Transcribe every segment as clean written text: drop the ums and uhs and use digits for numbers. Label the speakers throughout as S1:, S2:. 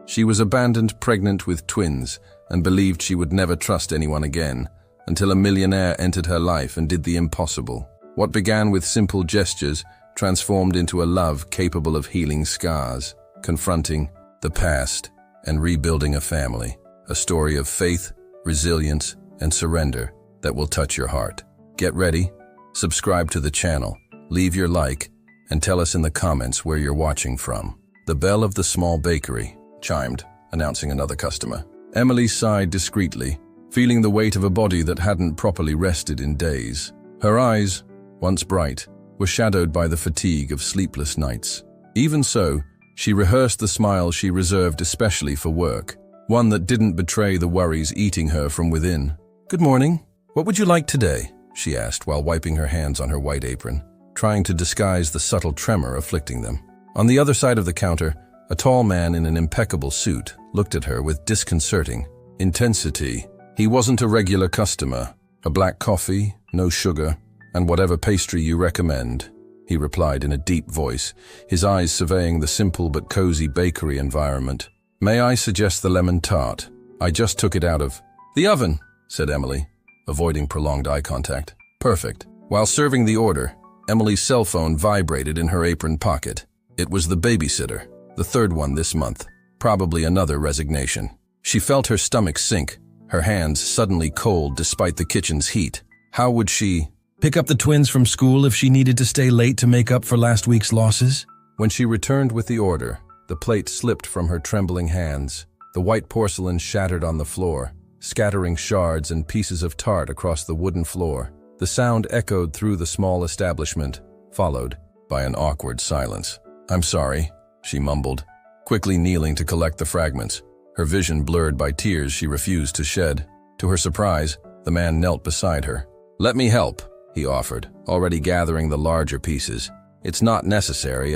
S1: She was abandoned pregnant with twins and believed she would never trust anyone again until a millionaire entered her life and did the impossible. What began with simple gestures transformed into a love capable of healing scars, confronting the past, and rebuilding a family. A story of faith, resilience, and surrender that will touch your heart. Get ready, subscribe to the channel, leave your like, and tell us in the comments where you're watching from. The bell of the small bakery chimed, announcing another customer. Emily sighed discreetly, feeling the weight of a body that hadn't properly rested in days. Her eyes, once bright, were shadowed by the fatigue of sleepless nights. Even so, she rehearsed the smile she reserved especially for work, one that didn't betray the worries eating her from within. "Good morning. What would you like today?" she asked while wiping her hands on her white apron, trying to disguise the subtle tremor afflicting them. On the other side of the counter, a tall man in an impeccable suit looked at her with disconcerting intensity. He wasn't a regular customer. "A black coffee, no sugar, and whatever pastry you recommend," he replied in a deep voice, his eyes surveying the simple but cozy bakery environment. "May I suggest the lemon tart? I just took it out of the oven," said Emily, avoiding prolonged eye contact. "Perfect." While serving the order, Emily's cell phone vibrated in her apron pocket. It was the babysitter, the third one this month, probably another resignation. She felt her stomach sink, her hands suddenly cold despite the kitchen's heat. How would she
S2: pick up the twins from school if she needed to stay late to make up for last week's losses?
S1: When she returned with the order, the plate slipped from her trembling hands. The white porcelain shattered on the floor, scattering shards and pieces of tart across the wooden floor. The sound echoed through the small establishment, followed by an awkward silence. "I'm sorry," she mumbled, quickly kneeling to collect the fragments, her vision blurred by tears she refused to shed. To her surprise, the man knelt beside her. "Let me help," he offered, already gathering the larger pieces. "It's not necessary,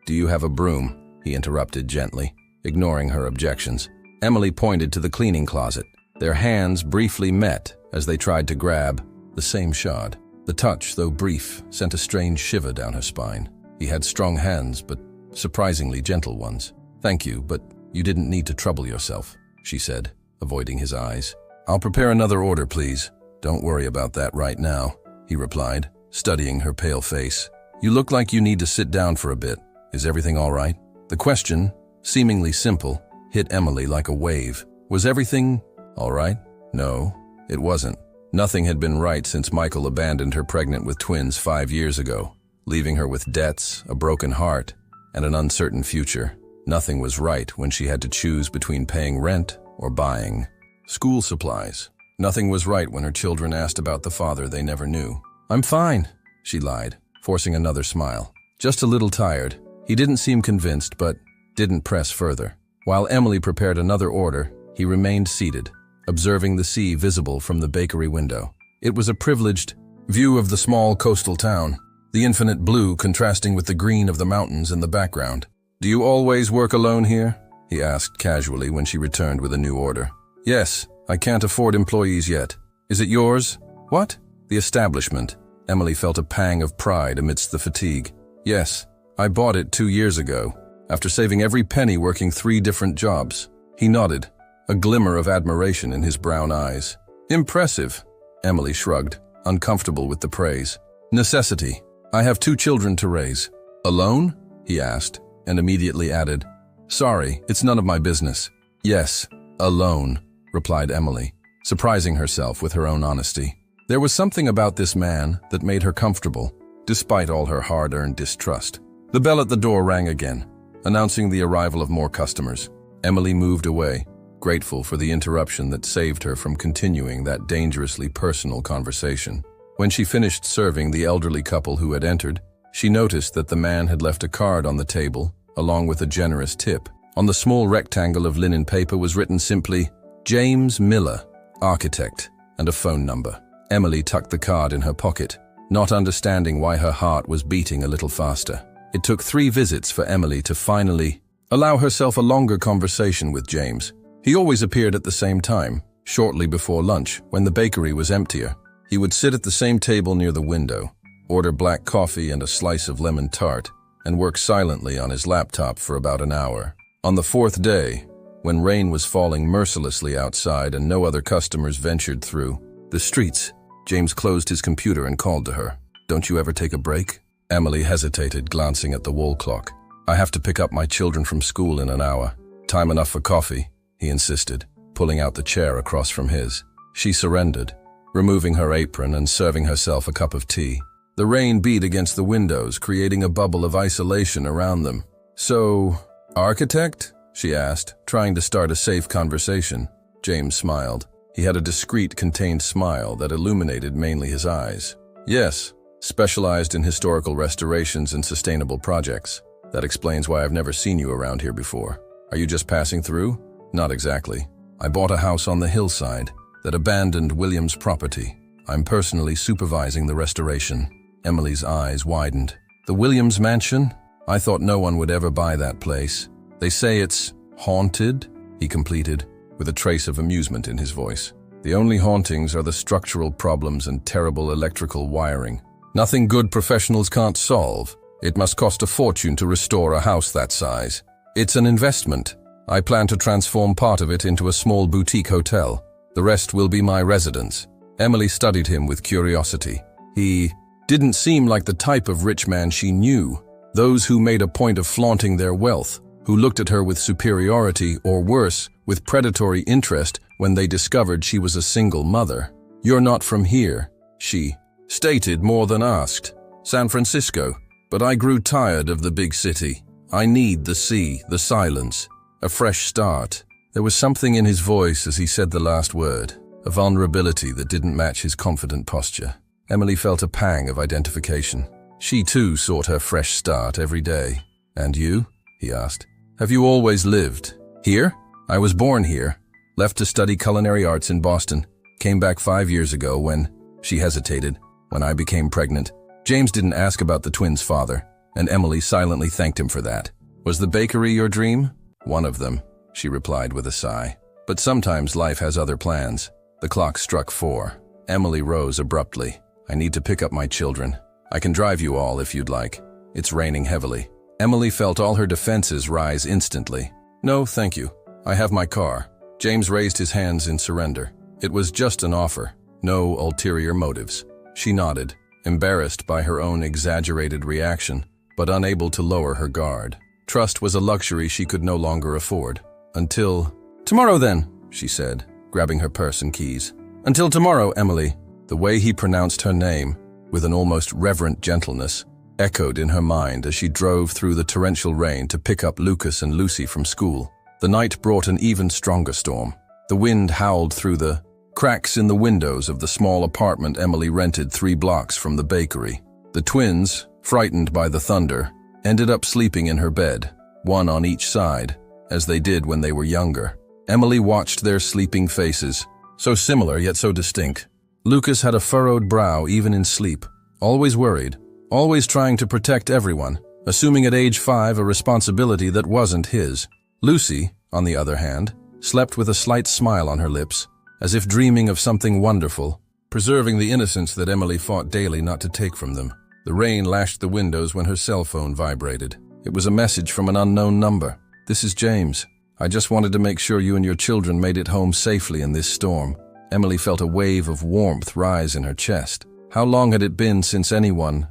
S1: Do you have a broom?" he interrupted gently, ignoring her objections. Emily pointed to the cleaning closet. Their hands briefly met as they tried to grab the same shard. The touch, though brief, sent a strange shiver down her spine. He had strong hands, but surprisingly gentle ones. "Thank you, but you didn't need to trouble yourself," she said, avoiding his eyes. "I'll prepare another order, please." "Don't worry about that right now," he replied, studying her pale face. "You look like you need to sit down for a bit. Is everything all right?" The question, seemingly simple, hit Emily like a wave. Was everything all right? No, it wasn't. Nothing had been right since Michael abandoned her pregnant with twins 5 years ago, leaving her with debts, a broken heart, and an uncertain future. Nothing was right when she had to choose between paying rent or buying school supplies. Nothing was right when her children asked about the father they never knew. "I'm fine," she lied, forcing another smile. "Just a little tired." He didn't seem convinced, but didn't press further. While Emily prepared another order, he remained seated, observing the sea visible from the bakery window. It was a privileged view of the small coastal town, the infinite blue contrasting with the green of the mountains in the background. "Do you always work alone here?" he asked casually when she returned with a new order. "Yes, I can't afford employees yet." "Is it yours?" "What?" "The establishment." Emily felt a pang of pride amidst the fatigue. "Yes, I bought it 2 years ago, after saving every penny working 3 different jobs." He nodded, a glimmer of admiration in his brown eyes. "Impressive," Emily shrugged, uncomfortable with the praise. "Necessity. I have 2 children to raise." "Alone?" he asked, and immediately added, "Sorry, it's none of my business." "Yes, alone," replied Emily, surprising herself with her own honesty. There was something about this man that made her comfortable, despite all her hard-earned distrust. The bell at the door rang again, announcing the arrival of more customers. Emily moved away, grateful for the interruption that saved her from continuing that dangerously personal conversation. When she finished serving the elderly couple who had entered, she noticed that the man had left a card on the table, along with a generous tip. On the small rectangle of linen paper was written simply, "James Miller, architect," and a phone number. Emily tucked the card in her pocket, not understanding why her heart was beating a little faster. It took 3 visits for Emily to finally allow herself a longer conversation with James. He always appeared at the same time, shortly before lunch, when the bakery was emptier. He would sit at the same table near the window, order black coffee and a slice of lemon tart, and work silently on his laptop for about an hour. On the 4th day, when rain was falling mercilessly outside and no other customers ventured through the streets. James closed his computer and called to her. "Don't you ever take a break?" Emily hesitated, glancing at the wall clock. "I have to pick up my children from school in an hour." "Time enough for coffee," he insisted, pulling out the chair across from his. She surrendered, removing her apron and serving herself a cup of tea. The rain beat against the windows, creating a bubble of isolation around them. "So, architect?" she asked, trying to start a safe conversation. James smiled. He had a discreet, contained smile that illuminated mainly his eyes. "Yes, specialized in historical restorations and sustainable projects. That explains why I've never seen you around here before. Are you just passing through?" "Not exactly. I bought a house on the hillside, that abandoned Williams property. I'm personally supervising the restoration." Emily's eyes widened. "The Williams mansion? I thought no one would ever buy that place. They say it's haunted," he completed, with a trace of amusement in his voice. "The only hauntings are the structural problems and terrible electrical wiring. Nothing good professionals can't solve. It must cost a fortune to restore a house that size. It's an investment. I plan to transform part of it into a small boutique hotel. The rest will be my residence." Emily studied him with curiosity. He didn't seem like the type of rich man she knew, those who made a point of flaunting their wealth, who looked at her with superiority or worse, with predatory interest when they discovered she was a single mother. "You're not from here," she stated more than asked. "San Francisco. But I grew tired of the big city. I need the sea, the silence, a fresh start." There was something in his voice as he said the last word, a vulnerability that didn't match his confident posture. Emily felt a pang of identification. She too sought her fresh start every day. "And you?" he asked. "Have you always lived here?" "I was born here, left to study culinary arts in Boston, came back 5 years ago when," she hesitated, "when I became pregnant." James didn't ask about the twins' father, and Emily silently thanked him for that. "Was the bakery your dream?" "One of them," she replied with a sigh. "But sometimes life has other plans." The clock struck 4. Emily rose abruptly. "I need to pick up my children. I can drive you all if you'd like. It's raining heavily." Emily felt all her defenses rise instantly. "No, thank you. I have my car." James raised his hands in surrender. It was just an offer, no ulterior motives. She nodded, embarrassed by her own exaggerated reaction, but unable to lower her guard. Trust was a luxury she could no longer afford. "Until tomorrow then," she said, grabbing her purse and keys. "Until tomorrow, Emily." The way he pronounced her name, with an almost reverent gentleness, echoed in her mind as she drove through the torrential rain to pick up Lucas and Lucy from school. The night brought an even stronger storm. The wind howled through the cracks in the windows of the small apartment Emily rented 3 blocks from the bakery. The twins, frightened by the thunder, ended up sleeping in her bed, one on each side, as they did when they were younger. Emily watched their sleeping faces, so similar yet so distinct. Lucas had a furrowed brow even in sleep, always worried, always trying to protect everyone, assuming at age 5 a responsibility that wasn't his. Lucy, on the other hand, slept with a slight smile on her lips, as if dreaming of something wonderful, preserving the innocence that Emily fought daily not to take from them. The rain lashed the windows when her cell phone vibrated. It was a message from an unknown number. "This is James. I just wanted to make sure you and your children made it home safely in this storm." Emily felt a wave of warmth rise in her chest. How long had it been since anyone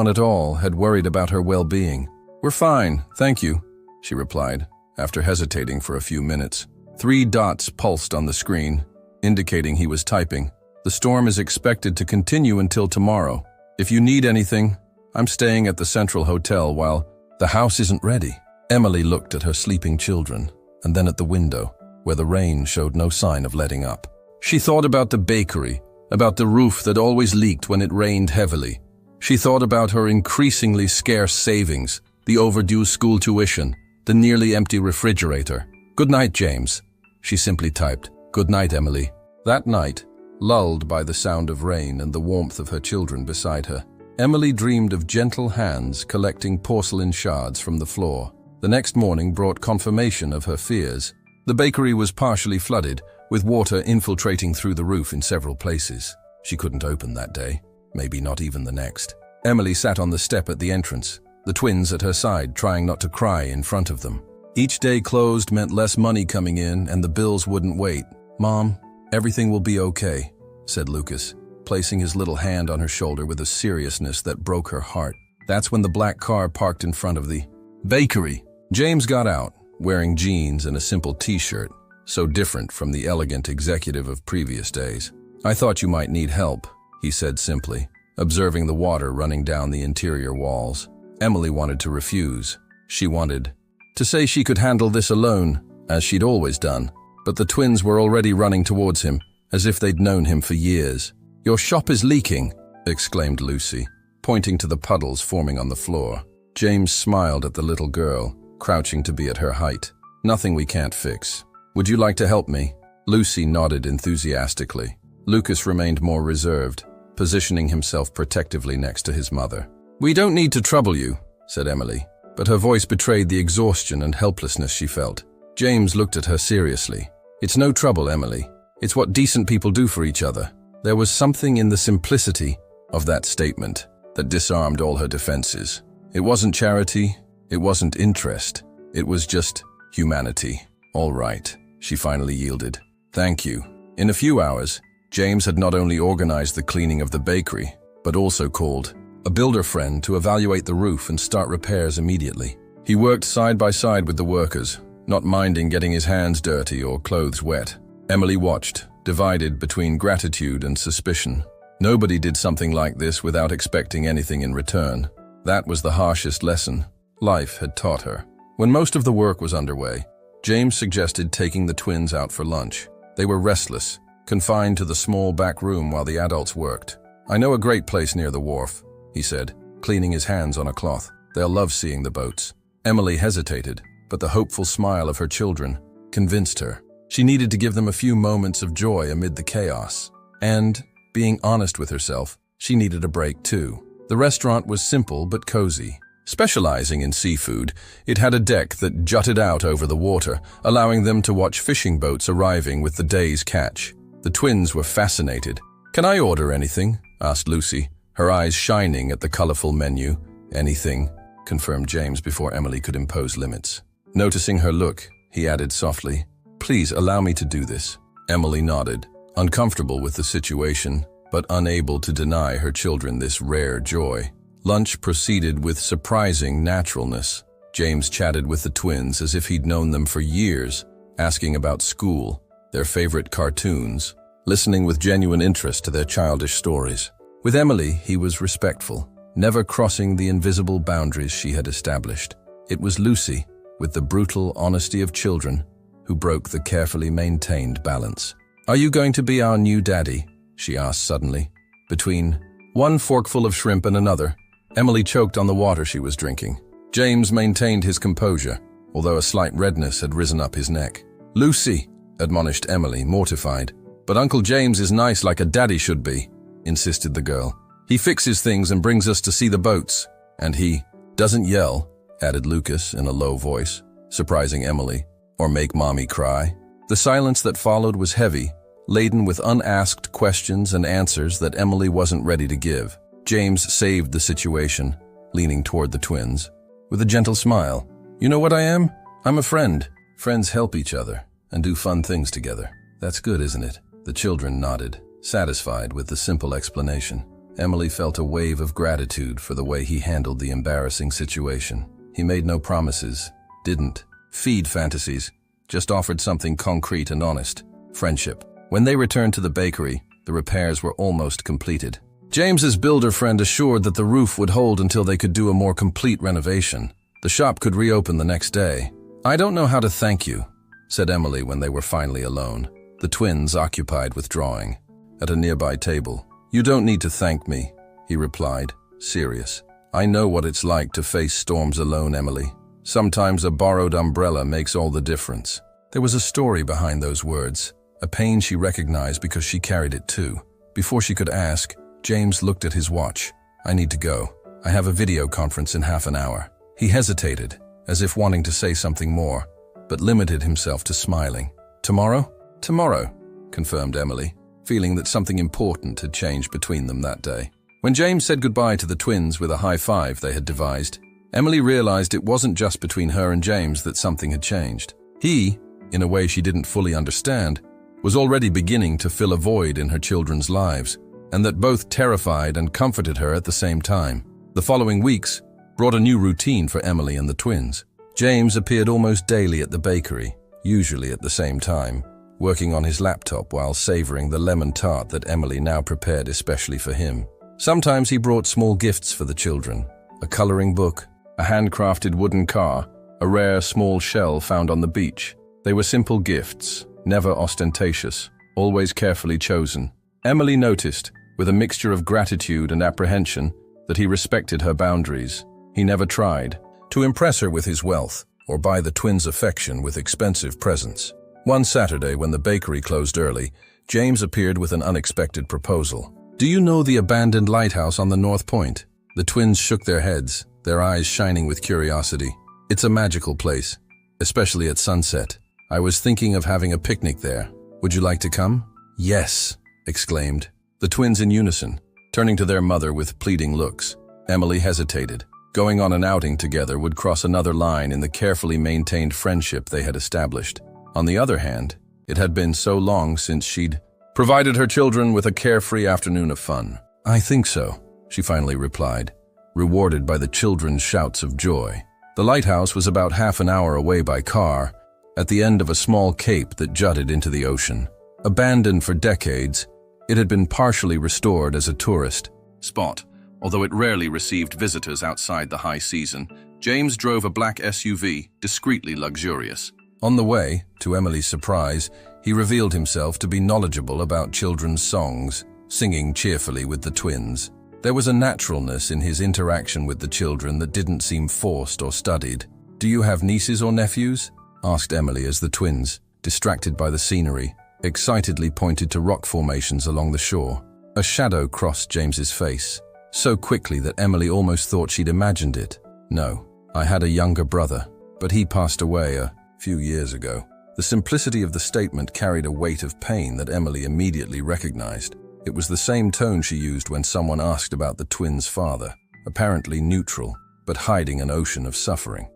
S1: at all, had worried about her well-being? "We're fine, thank you," she replied, after hesitating for a few minutes. 3 dots pulsed on the screen, indicating he was typing. "The storm is expected to continue until tomorrow. If you need anything, I'm staying at the Central Hotel while the house isn't ready." Emily looked at her sleeping children, and then at the window, where the rain showed no sign of letting up. She thought about the bakery, about the roof that always leaked when it rained heavily. She thought about her increasingly scarce savings, the overdue school tuition, the nearly empty refrigerator. "Good night, James," she simply typed. "Good night, Emily." That night, lulled by the sound of rain and the warmth of her children beside her, Emily dreamed of gentle hands collecting porcelain shards from the floor. The next morning brought confirmation of her fears. The bakery was partially flooded, with water infiltrating through the roof in several places. She couldn't open that day, maybe not even the next. Emily sat on the step at the entrance, the twins at her side trying not to cry in front of them. Each day closed meant less money coming in and the bills wouldn't wait. "Mom, everything will be okay," said Lucas, placing his little hand on her shoulder with a seriousness that broke her heart. That's when the black car parked in front of the bakery. James got out, wearing jeans and a simple t-shirt, so different from the elegant executive of previous days. "I thought you might need help," he said simply, observing the water running down the interior walls. Emily wanted to refuse. She wanted to say she could handle this alone, as she'd always done, but the twins were already running towards him, as if they'd known him for years. "Your shop is leaking," exclaimed Lucy, pointing to the puddles forming on the floor. James smiled at the little girl, crouching to be at her height. "Nothing we can't fix. Would you like to help me?" Lucy nodded enthusiastically. Lucas remained more reserved, positioning himself protectively next to his mother. "We don't need to trouble you," said Emily, but her voice betrayed the exhaustion and helplessness she felt. James looked at her seriously. "It's no trouble, Emily. It's what decent people do for each other." There was something in the simplicity of that statement that disarmed all her defenses. It wasn't charity, it wasn't interest, it was just humanity. "All right," she finally yielded. "Thank you." In a few hours, James had not only organized the cleaning of the bakery, but also called a builder friend to evaluate the roof and start repairs immediately. He worked side by side with the workers, not minding getting his hands dirty or clothes wet. Emily watched, divided between gratitude and suspicion. Nobody did something like this without expecting anything in return. That was the harshest lesson life had taught her. When most of the work was underway, James suggested taking the twins out for lunch. They were restless, confined to the small back room while the adults worked. "I know a great place near the wharf," he said, cleaning his hands on a cloth. "They'll love seeing the boats." Emily hesitated, but the hopeful smile of her children convinced her. She needed to give them a few moments of joy amid the chaos. And, being honest with herself, she needed a break too. The restaurant was simple but cozy. Specializing in seafood, it had a deck that jutted out over the water, allowing them to watch fishing boats arriving with the day's catch. The twins were fascinated. "Can I order anything?" asked Lucy, her eyes shining at the colorful menu. "Anything," confirmed James before Emily could impose limits. Noticing her look, he added softly, "Please allow me to do this." Emily nodded, uncomfortable with the situation, but unable to deny her children this rare joy. Lunch proceeded with surprising naturalness. James chatted with the twins as if he'd known them for years, asking about school, their favorite cartoons, listening with genuine interest to their childish stories. With Emily, he was respectful, never crossing the invisible boundaries she had established. It was Lucy, with the brutal honesty of children, who broke the carefully maintained balance. "Are you going to be our new daddy?" she asked suddenly. Between one forkful of shrimp and another, Emily choked on the water she was drinking. James maintained his composure, although a slight redness had risen up his neck. "Lucy," admonished Emily, mortified. "But Uncle James is nice like a daddy should be," insisted the girl. "He fixes things and brings us to see the boats. And he doesn't yell," added Lucas in a low voice, surprising Emily, "or make mommy cry." The silence that followed was heavy, laden with unasked questions and answers that Emily wasn't ready to give. James saved the situation, leaning toward the twins, with a gentle smile. "You know what I am? I'm a friend. Friends help each other and do fun things together. That's good, isn't it?" The children nodded, satisfied with the simple explanation. Emily felt a wave of gratitude for the way he handled the embarrassing situation. He made no promises, didn't feed fantasies, just offered something concrete and honest: friendship. When they returned to the bakery, the repairs were almost completed. James's builder friend assured that the roof would hold until they could do a more complete renovation. The shop could reopen the next day. "I don't know how to thank you," said Emily when they were finally alone, the twins occupied with drawing. At a nearby table, "You don't need to thank me," he replied, serious. "I know what it's like to face storms alone, Emily. Sometimes a borrowed umbrella makes all the difference." There was a story behind those words, a pain she recognized because she carried it too. Before she could ask, James looked at his watch. "I need to go. I have a video conference in half an hour." He hesitated, as if wanting to say something more, but limited himself to smiling. "Tomorrow?" "Tomorrow," confirmed Emily, feeling that something important had changed between them that day. When James said goodbye to the twins with a high five they had devised, Emily realized it wasn't just between her and James that something had changed. He, in a way she didn't fully understand, was already beginning to fill a void in her children's lives, and that both terrified and comforted her at the same time. The following weeks brought a new routine for Emily and the twins. James appeared almost daily at the bakery, usually at the same time, working on his laptop while savoring the lemon tart that Emily now prepared especially for him. Sometimes he brought small gifts for the children: a coloring book, a handcrafted wooden car, a rare small shell found on the beach. They were simple gifts, never ostentatious, always carefully chosen. Emily noticed, with a mixture of gratitude and apprehension, that he respected her boundaries. He never tried to impress her with his wealth or buy the twins' affection with expensive presents. One Saturday, when the bakery closed early, James appeared with an unexpected proposal. "Do you know the abandoned lighthouse on the North Point?" The twins shook their heads, their eyes shining with curiosity. "It's a magical place, especially at sunset. I was thinking of having a picnic there. Would you like to come?" "Yes," exclaimed the twins in unison, turning to their mother with pleading looks. Emily hesitated. Going on an outing together would cross another line in the carefully maintained friendship they had established. On the other hand, it had been so long since she'd provided her children with a carefree afternoon of fun. "I think so," she finally replied, rewarded by the children's shouts of joy. The lighthouse was about half an hour away by car, at the end of a small cape that jutted into the ocean. Abandoned for decades, it had been partially restored as a tourist spot. Although it rarely received visitors outside the high season, James drove a black SUV, discreetly luxurious. On the way, to Emily's surprise, he revealed himself to be knowledgeable about children's songs, singing cheerfully with the twins. There was a naturalness in his interaction with the children that didn't seem forced or studied. "Do you have nieces or nephews?" asked Emily as the twins, distracted by the scenery, excitedly pointed to rock formations along the shore. A shadow crossed James's face, so quickly that Emily almost thought she'd imagined it. "No, I had a younger brother, but he passed away a few years ago." The simplicity of the statement carried a weight of pain that Emily immediately recognized. It was the same tone she used when someone asked about the twins' father, apparently neutral, but hiding an ocean of suffering.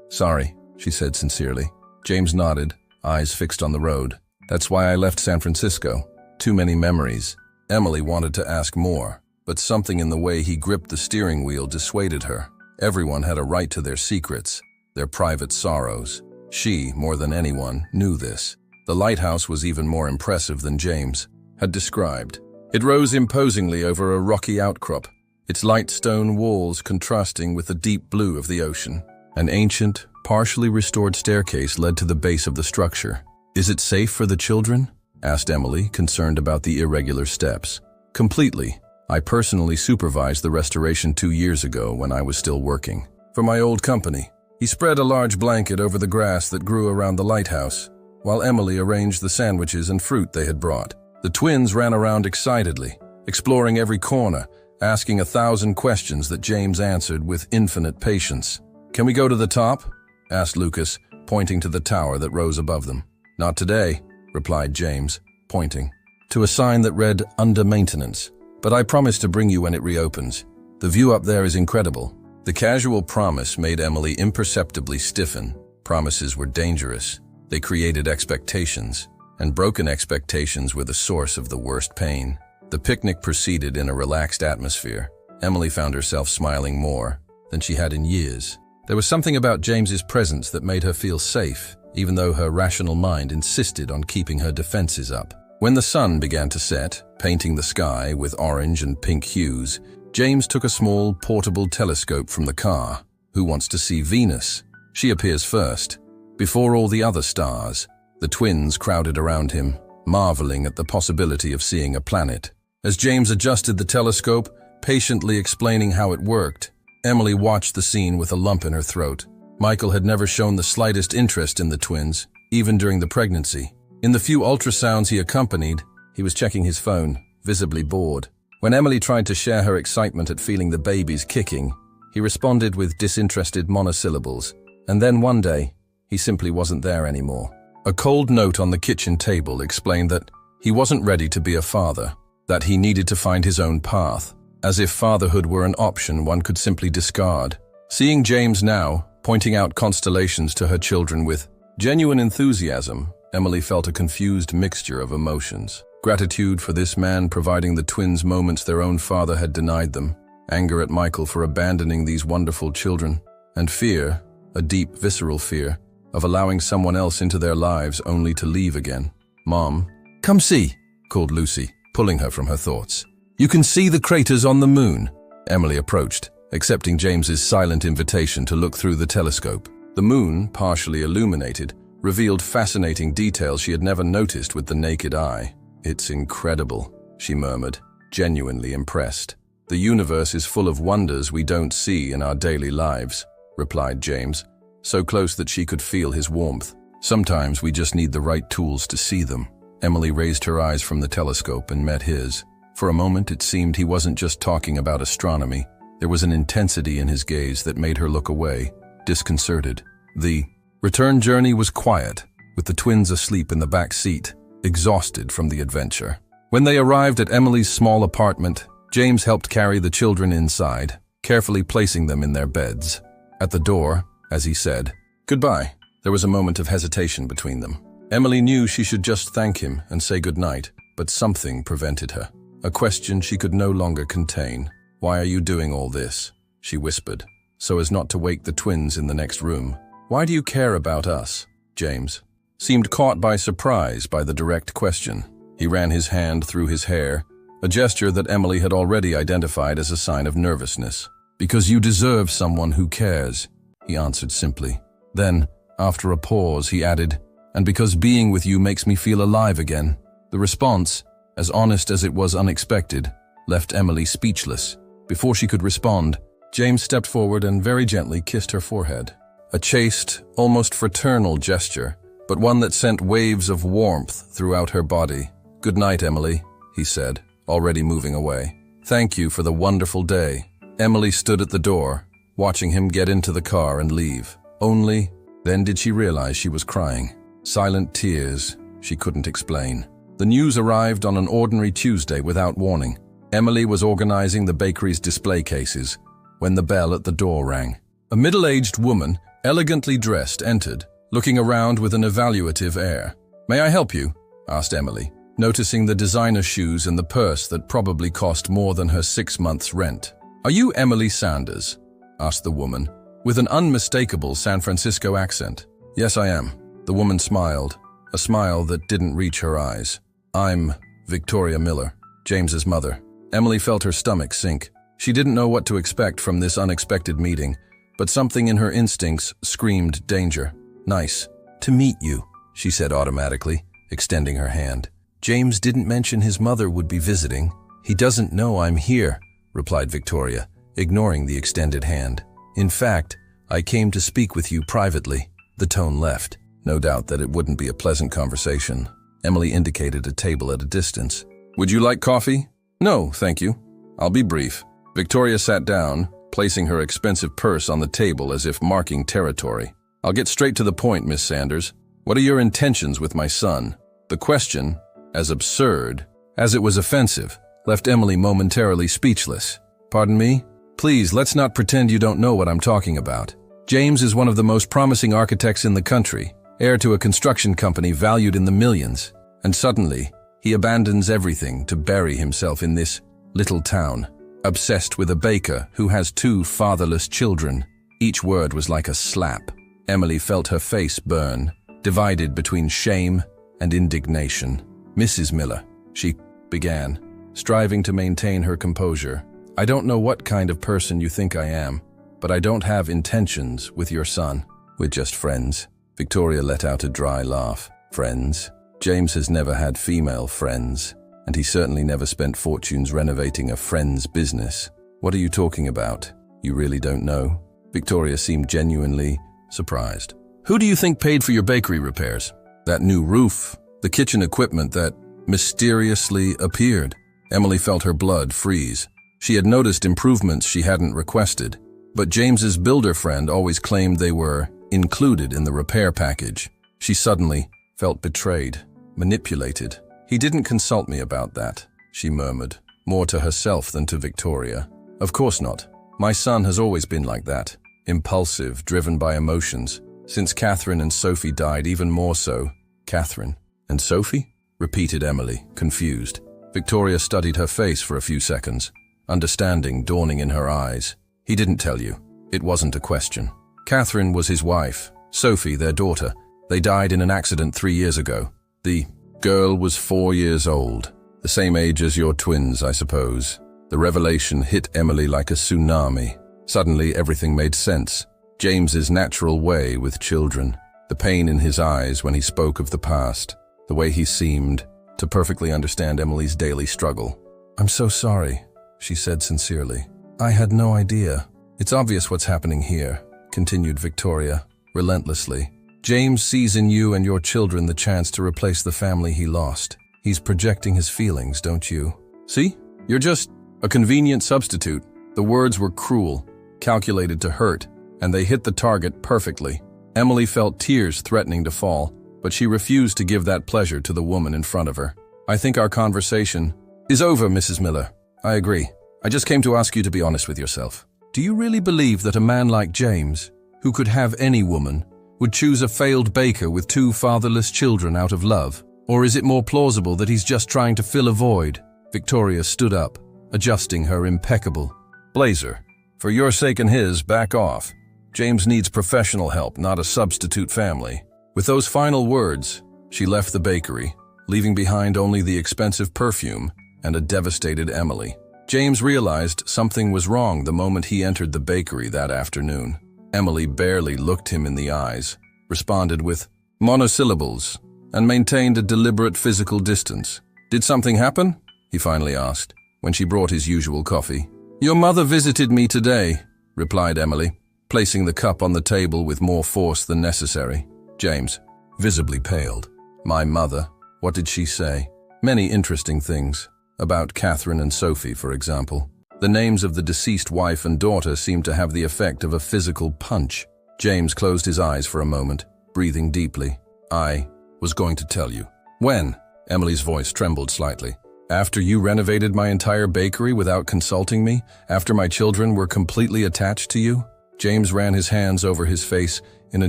S1: Sorry," she said sincerely. James nodded, eyes fixed on the road. "That's why I left San Francisco. Too many memories." Emily wanted to ask more, but something in the way he gripped the steering wheel dissuaded her. Everyone had a right to their secrets, their private sorrows. She, more than anyone, knew this. The lighthouse was even more impressive than James had described. It rose imposingly over a rocky outcrop, its light stone walls contrasting with the deep blue of the ocean. An ancient, partially restored staircase led to the base of the structure. "Is it safe for the children?" asked Emily, concerned about the irregular steps. "Completely. I personally supervised the restoration 2 years ago when I was still working for my old company." He spread a large blanket over the grass that grew around the lighthouse, while Emily arranged the sandwiches and fruit they had brought. The twins ran around excitedly, exploring every corner, asking 1,000 questions that James answered with infinite patience. "Can we go to the top?" asked Lucas, pointing to the tower that rose above them. "Not today," replied James, pointing to a sign that read, "Under maintenance. But I promise to bring you when it reopens. The view up there is incredible." The casual promise made Emily imperceptibly stiffen. Promises were dangerous. They created expectations, and broken expectations were the source of the worst pain. The picnic proceeded in a relaxed atmosphere. Emily found herself smiling more than she had in years. There was something about James's presence that made her feel safe, even though her rational mind insisted on keeping her defenses up. When the sun began to set, painting the sky with orange and pink hues, James took a small, portable telescope from the car. "Who wants to see Venus? She appears first, before all the other stars." The twins crowded around him, marveling at the possibility of seeing a planet. As James adjusted the telescope, patiently explaining how it worked, Emily watched the scene with a lump in her throat. Michael had never shown the slightest interest in the twins, even during the pregnancy. In the few ultrasounds he accompanied, he was checking his phone, visibly bored. When Emily tried to share her excitement at feeling the babies kicking, he responded with disinterested monosyllables. And then one day, he simply wasn't there anymore. A cold note on the kitchen table explained that he wasn't ready to be a father, that he needed to find his own path, as if fatherhood were an option one could simply discard. Seeing James now, pointing out constellations to her children with genuine enthusiasm, Emily felt a confused mixture of emotions. Gratitude for this man providing the twins moments their own father had denied them, anger at Michael for abandoning these wonderful children, and fear, a deep, visceral fear, of allowing someone else into their lives only to leave again. "Mom, come see," called Lucy, pulling her from her thoughts. "You can see the craters on the moon." Emily approached, accepting James's silent invitation to look through the telescope. The moon, partially illuminated, revealed fascinating details she had never noticed with the naked eye. "It's incredible," she murmured, genuinely impressed. "The universe is full of wonders we don't see in our daily lives," replied James, so close that she could feel his warmth. "Sometimes we just need the right tools to see them." Emily raised her eyes from the telescope and met his. For a moment it seemed he wasn't just talking about astronomy. There was an intensity in his gaze that made her look away, disconcerted. The return journey was quiet, with the twins asleep in the back seat, exhausted from the adventure. When they arrived at Emily's small apartment, James helped carry the children inside, carefully placing them in their beds. At the door, as he said, "Goodbye," there was a moment of hesitation between them. Emily knew she should just thank him and say goodnight, but something prevented her. A question she could no longer contain. "Why are you doing all this?" she whispered, so as not to wake the twins in the next room. "Why do you care about us?" James seemed caught by surprise by the direct question. He ran his hand through his hair, a gesture that Emily had already identified as a sign of nervousness. "Because you deserve someone who cares," he answered simply. Then, after a pause, he added, "And because being with you makes me feel alive again." The response, as honest as it was unexpected, left Emily speechless. Before she could respond, James stepped forward and very gently kissed her forehead. A chaste, almost fraternal gesture, but one that sent waves of warmth throughout her body. "Good night, Emily," he said, already moving away. "Thank you for the wonderful day." Emily stood at the door, watching him get into the car and leave. Only then did she realize she was crying. Silent tears she couldn't explain. The news arrived on an ordinary Tuesday without warning. Emily was organizing the bakery's display cases when the bell at the door rang. A middle-aged woman, elegantly dressed, entered, looking around with an evaluative air. "May I help you?" asked Emily, noticing the designer shoes and the purse that probably cost more than her 6 months' rent. "Are you Emily Sanders?" asked the woman, with an unmistakable San Francisco accent. "Yes, I am." The woman smiled, a smile that didn't reach her eyes. "I'm Victoria Miller, James's mother." Emily felt her stomach sink. She didn't know what to expect from this unexpected meeting, but something in her instincts screamed danger. "Nice to meet you," she said automatically, extending her hand. "James didn't mention his mother would be visiting." "He doesn't know I'm here," replied Victoria, ignoring the extended hand. "In fact, I came to speak with you privately." The tone left. No doubt that it wouldn't be a pleasant conversation. Emily indicated a table at a distance. "Would you like coffee?" "No, thank you. I'll be brief." Victoria sat down, placing her expensive purse on the table as if marking territory. "I'll get straight to the point, Miss Sanders. What are your intentions with my son?" The question, as absurd as it was offensive, left Emily momentarily speechless. "Pardon me? Please, let's not pretend you don't know what I'm talking about. James is one of the most promising architects in the country, heir to a construction company valued in the millions, and suddenly, he abandons everything to bury himself in this little town, obsessed with a baker who has 2 fatherless children." Each word was like a slap. Emily felt her face burn, divided between shame and indignation. "Mrs. Miller," she began, striving to maintain her composure, "I don't know what kind of person you think I am, but I don't have intentions with your son. We're just friends." Victoria let out a dry laugh. "Friends? James has never had female friends, and he certainly never spent fortunes renovating a friend's business. What are you talking about? You really don't know?" Victoria seemed genuinely surprised. "Who do you think paid for your bakery repairs? That new roof? The kitchen equipment that mysteriously appeared?" Emily felt her blood freeze. She had noticed improvements she hadn't requested, but James's builder friend always claimed they were included in the repair package. She suddenly felt betrayed, manipulated. "He didn't consult me about that," she murmured, more to herself than to Victoria. "Of course not. My son has always been like that. impulsive, driven by emotions. Since Catherine and Sophie died, even more so. Catherine and Sophie? Repeated Emily, confused. Victoria studied her face for a few seconds, understanding dawning in her eyes. He didn't tell you. It wasn't a question. Catherine was his wife, Sophie their daughter. They died in an accident 3 years ago. The girl was 4 years old, the same age as your twins, I suppose. The revelation hit Emily like a tsunami. Suddenly, everything made sense. James's natural way with children, the pain in his eyes when he spoke of the past, the way he seemed to perfectly understand Emily's daily struggle. "I'm so sorry," she said sincerely. "I had no idea." "It's obvious what's happening here," continued Victoria, relentlessly. "James sees in you and your children the chance to replace the family he lost. He's projecting his feelings, don't you? See? You're just a convenient substitute." The words were cruel, calculated to hurt, and they hit the target perfectly. Emily felt tears threatening to fall, but she refused to give that pleasure to the woman in front of her. "I think our conversation is over, Mrs. Miller." "I agree. I just came to ask you to be honest with yourself. Do you really believe that a man like James, who could have any woman, would choose a failed baker with 2 fatherless children out of love? Or is it more plausible that he's just trying to fill a void?" Victoria stood up, adjusting her impeccable blazer. "For your sake and his, back off. James needs professional help, not a substitute family." With those final words, she left the bakery, leaving behind only the expensive perfume and a devastated Emily. James realized something was wrong the moment he entered the bakery that afternoon. Emily barely looked him in the eyes, responded with monosyllables, and maintained a deliberate physical distance. "Did something happen?" he finally asked, when she brought his usual coffee. "Your mother visited me today," replied Emily, placing the cup on the table with more force than necessary. James visibly paled. "My mother? What did she say?" "Many interesting things. About Catherine and Sophie, for example. The names of the deceased wife and daughter seemed to have the effect of a physical punch." James closed his eyes for a moment, breathing deeply. "I was going to tell you." "When?" Emily's voice trembled slightly. "After you renovated my entire bakery without consulting me? After my children were completely attached to you?" James ran his hands over his face in a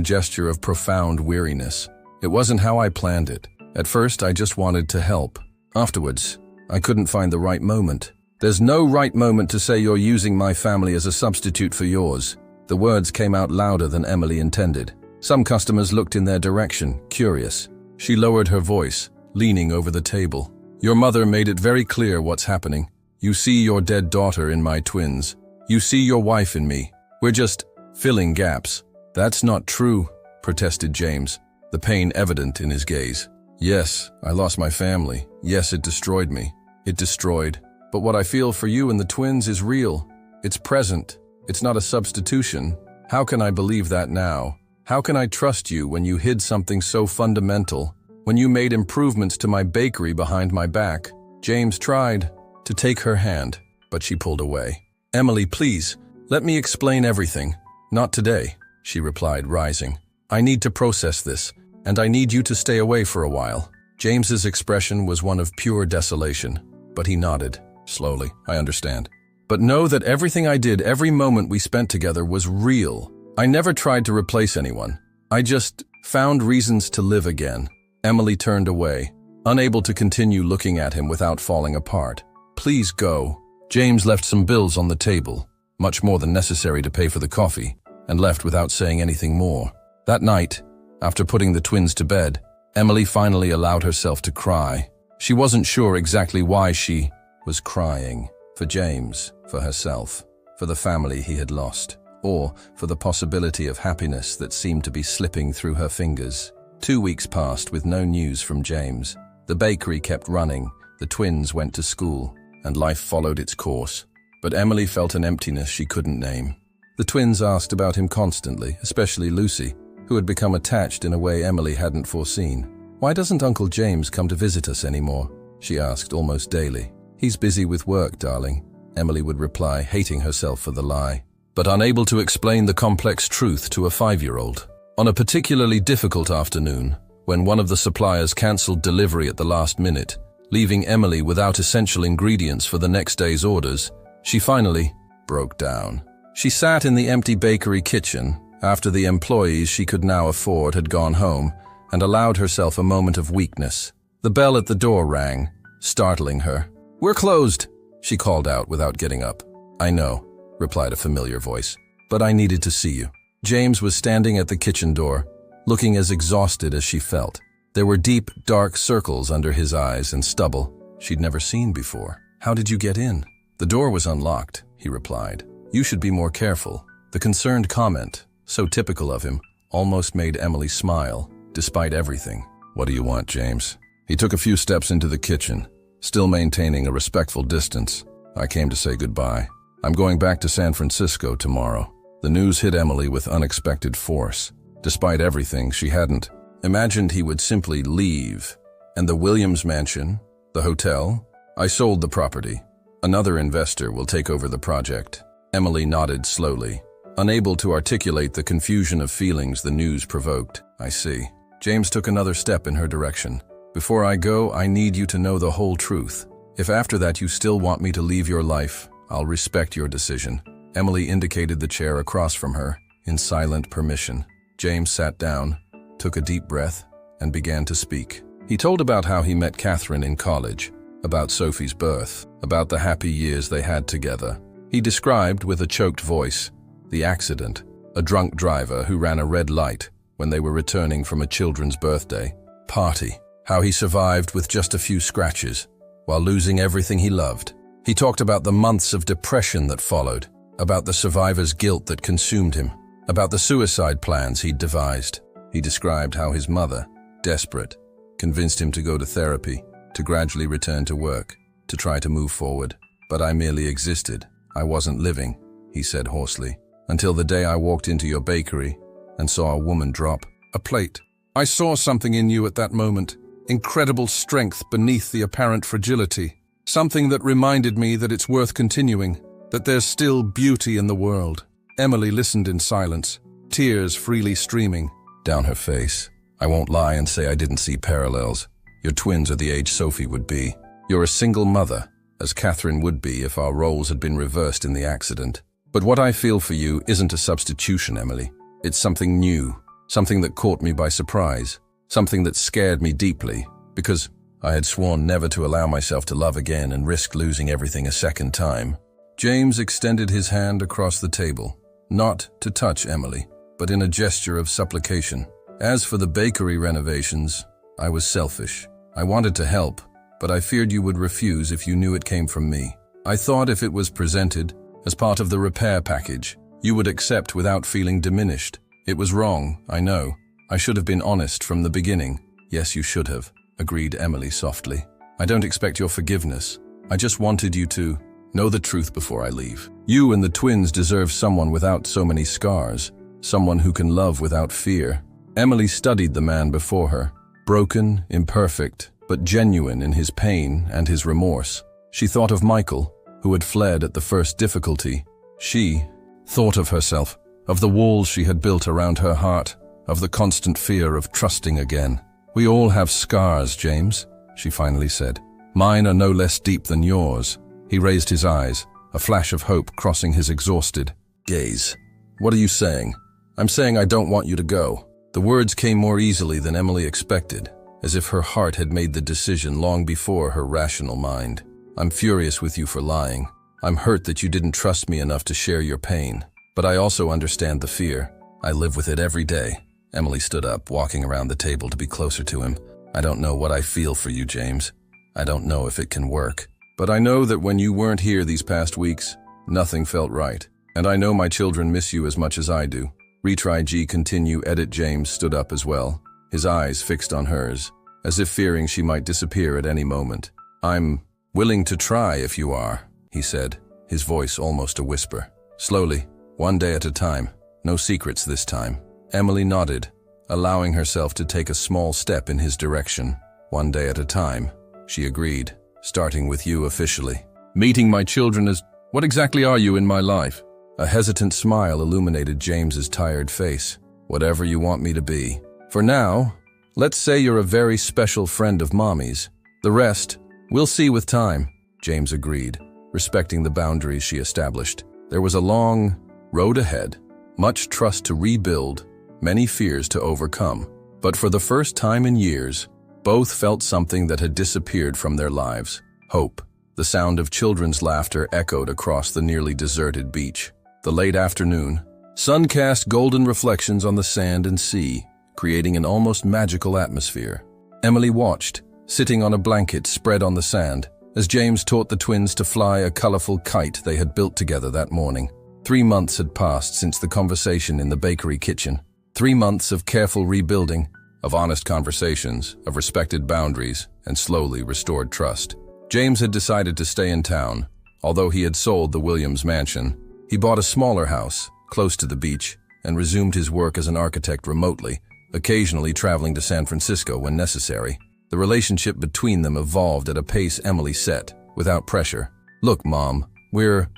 S1: gesture of profound weariness. "It wasn't how I planned it. At first, I just wanted to help. Afterwards, I couldn't find the right moment." "There's no right moment to say you're using my family as a substitute for yours." The words came out louder than Emily intended. Some customers looked in their direction, curious. She lowered her voice, leaning over the table. "Your mother made it very clear what's happening. You see your dead daughter in my twins. You see your wife in me. We're just filling gaps." "That's not true," protested James, the pain evident in his gaze. "Yes, I lost my family. Yes, it destroyed me. It destroyed. But what I feel for you and the twins is real. It's present. It's not a substitution. How can I believe that now? How can I trust you when you hid something so fundamental? When you made improvements to my bakery behind my back?" James tried to take her hand, but she pulled away. "Emily, please, let me explain everything." "Not today," she replied, rising. "I need to process this, and I need you to stay away for a while." James's expression was one of pure desolation, but he nodded, slowly. "I understand. But know that everything I did, every moment we spent together was real. I never tried to replace anyone. I just found reasons to live again." Emily turned away, unable to continue looking at him without falling apart. "Please go." James left some bills on the table, much more than necessary to pay for the coffee, and left without saying anything more. That night, after putting the twins to bed, Emily finally allowed herself to cry. She wasn't sure exactly why she was crying. For James, for herself, for the family he had lost, or for the possibility of happiness that seemed to be slipping through her fingers. 2 weeks passed with no news from James. The bakery kept running, the twins went to school, and life followed its course. But Emily felt an emptiness she couldn't name. The twins asked about him constantly, especially Lucy, who had become attached in a way Emily hadn't foreseen. "Why doesn't Uncle James come to visit us anymore?" she asked almost daily. "He's busy with work, darling," Emily would reply, hating herself for the lie, but unable to explain the complex truth to a 5-year-old. On a particularly difficult afternoon, when one of the suppliers cancelled delivery at the last minute, leaving Emily without essential ingredients for the next day's orders, she finally broke down. She sat in the empty bakery kitchen after the employees she could now afford had gone home and allowed herself a moment of weakness. The bell at the door rang, startling her. "We're closed," she called out without getting up. "I know," replied a familiar voice, "but I needed to see you." James was standing at the kitchen door, looking as exhausted as she felt. There were deep, dark circles under his eyes and stubble she'd never seen before. "How did you get in?" "The door was unlocked," he replied. "You should be more careful." The concerned comment, so typical of him, almost made Emily smile, despite everything. "What do you want, James?" He took a few steps into the kitchen, still maintaining a respectful distance. "I came to say goodbye. I'm going back to San Francisco tomorrow." The news hit Emily with unexpected force. Despite everything, she hadn't imagined he would simply leave. "And the Williams mansion? The hotel?" "I sold the property. Another investor will take over the project." Emily nodded slowly, unable to articulate the confusion of feelings the news provoked. "I see." James took another step in her direction. "Before I go, I need you to know the whole truth. If after that you still want me to leave your life, I'll respect your decision." Emily indicated the chair across from her, in silent permission. James sat down, took a deep breath, and began to speak. He told about how he met Catherine in college, about Sophie's birth, about the happy years they had together. He described, with a choked voice, the accident, a drunk driver who ran a red light when they were returning from a children's birthday party, how he survived with just a few scratches, while losing everything he loved. He talked about the months of depression that followed, about the survivor's guilt that consumed him, about the suicide plans he'd devised. He described how his mother, desperate, convinced him to go to therapy, to gradually return to work, to try to move forward. "But I merely existed. I wasn't living," he said hoarsely, "until the day I walked into your bakery and saw a woman drop a plate. I saw something in you at that moment, incredible strength beneath the apparent fragility, something that reminded me that it's worth continuing, that there's still beauty in the world." Emily listened in silence, tears freely streaming down her face. "I won't lie and say I didn't see parallels. Your twins are the age Sophie would be. You're a single mother, as Catherine would be if our roles had been reversed in the accident. But what I feel for you isn't a substitution, Emily. It's something new, something that caught me by surprise, something that scared me deeply, because I had sworn never to allow myself to love again and risk losing everything a second time." James extended his hand across the table, not to touch Emily, but in a gesture of supplication. "As for the bakery renovations, I was selfish. I wanted to help, but I feared you would refuse if you knew it came from me. I thought if it was presented as part of the repair package, you would accept without feeling diminished. It was wrong, I know. I should have been honest from the beginning." "Yes, you should have," agreed Emily softly. "I don't expect your forgiveness. I just wanted you to know the truth before I leave. You and the twins deserve someone without so many scars, someone who can love without fear." Emily studied the man before her, broken, imperfect, but genuine in his pain and his remorse. She thought of Michael, who had fled at the first difficulty. She thought of herself, of the walls she had built around her heart, of the constant fear of trusting again. "We all have scars, James," she finally said. "Mine are no less deep than yours." He raised his eyes, a flash of hope crossing his exhausted gaze. "What are you saying?" "I'm saying I don't want you to go." The words came more easily than Emily expected, as if her heart had made the decision long before her rational mind. "I'm furious with you for lying. I'm hurt that you didn't trust me enough to share your pain. But I also understand the fear. I live with it every day." Emily stood up, walking around the table to be closer to him. "I don't know what I feel for you, James. I don't know if it can work. But I know that when you weren't here these past weeks, nothing felt right. And I know my children miss you as much as I do." Retry G continue edit James stood up as well, his eyes fixed on hers, as if fearing she might disappear at any moment. "I'm willing to try if you are," he said, his voice almost a whisper. "Slowly, one day at a time. No secrets this time." Emily nodded, allowing herself to take a small step in his direction. "One day at a time," she agreed, "starting with you officially. Meeting my children as... What exactly are you in my life?" A hesitant smile illuminated James's tired face. "Whatever you want me to be. For now, let's say you're a very special friend of Mommy's. The rest, we'll see with time," James agreed, respecting the boundaries she established. There was a long, Road ahead, much trust to rebuild, many fears to overcome. But for the first time in years, both felt something that had disappeared from their lives: hope. The sound of children's laughter echoed across the nearly deserted beach. The late afternoon, sun cast golden reflections on the sand and sea, creating an almost magical atmosphere. Emily watched, sitting on a blanket spread on the sand, as James taught the twins to fly a colorful kite they had built together that morning. 3 months had passed since the conversation in the bakery kitchen. 3 months of careful rebuilding, of honest conversations, of respected boundaries, and slowly restored trust. James had decided to stay in town. Although he had sold the Williams mansion, he bought a smaller house, close to the beach, and resumed his work as an architect remotely, occasionally traveling to San Francisco when necessary. The relationship between them evolved at a pace Emily set, without pressure. "Look, Mom, we're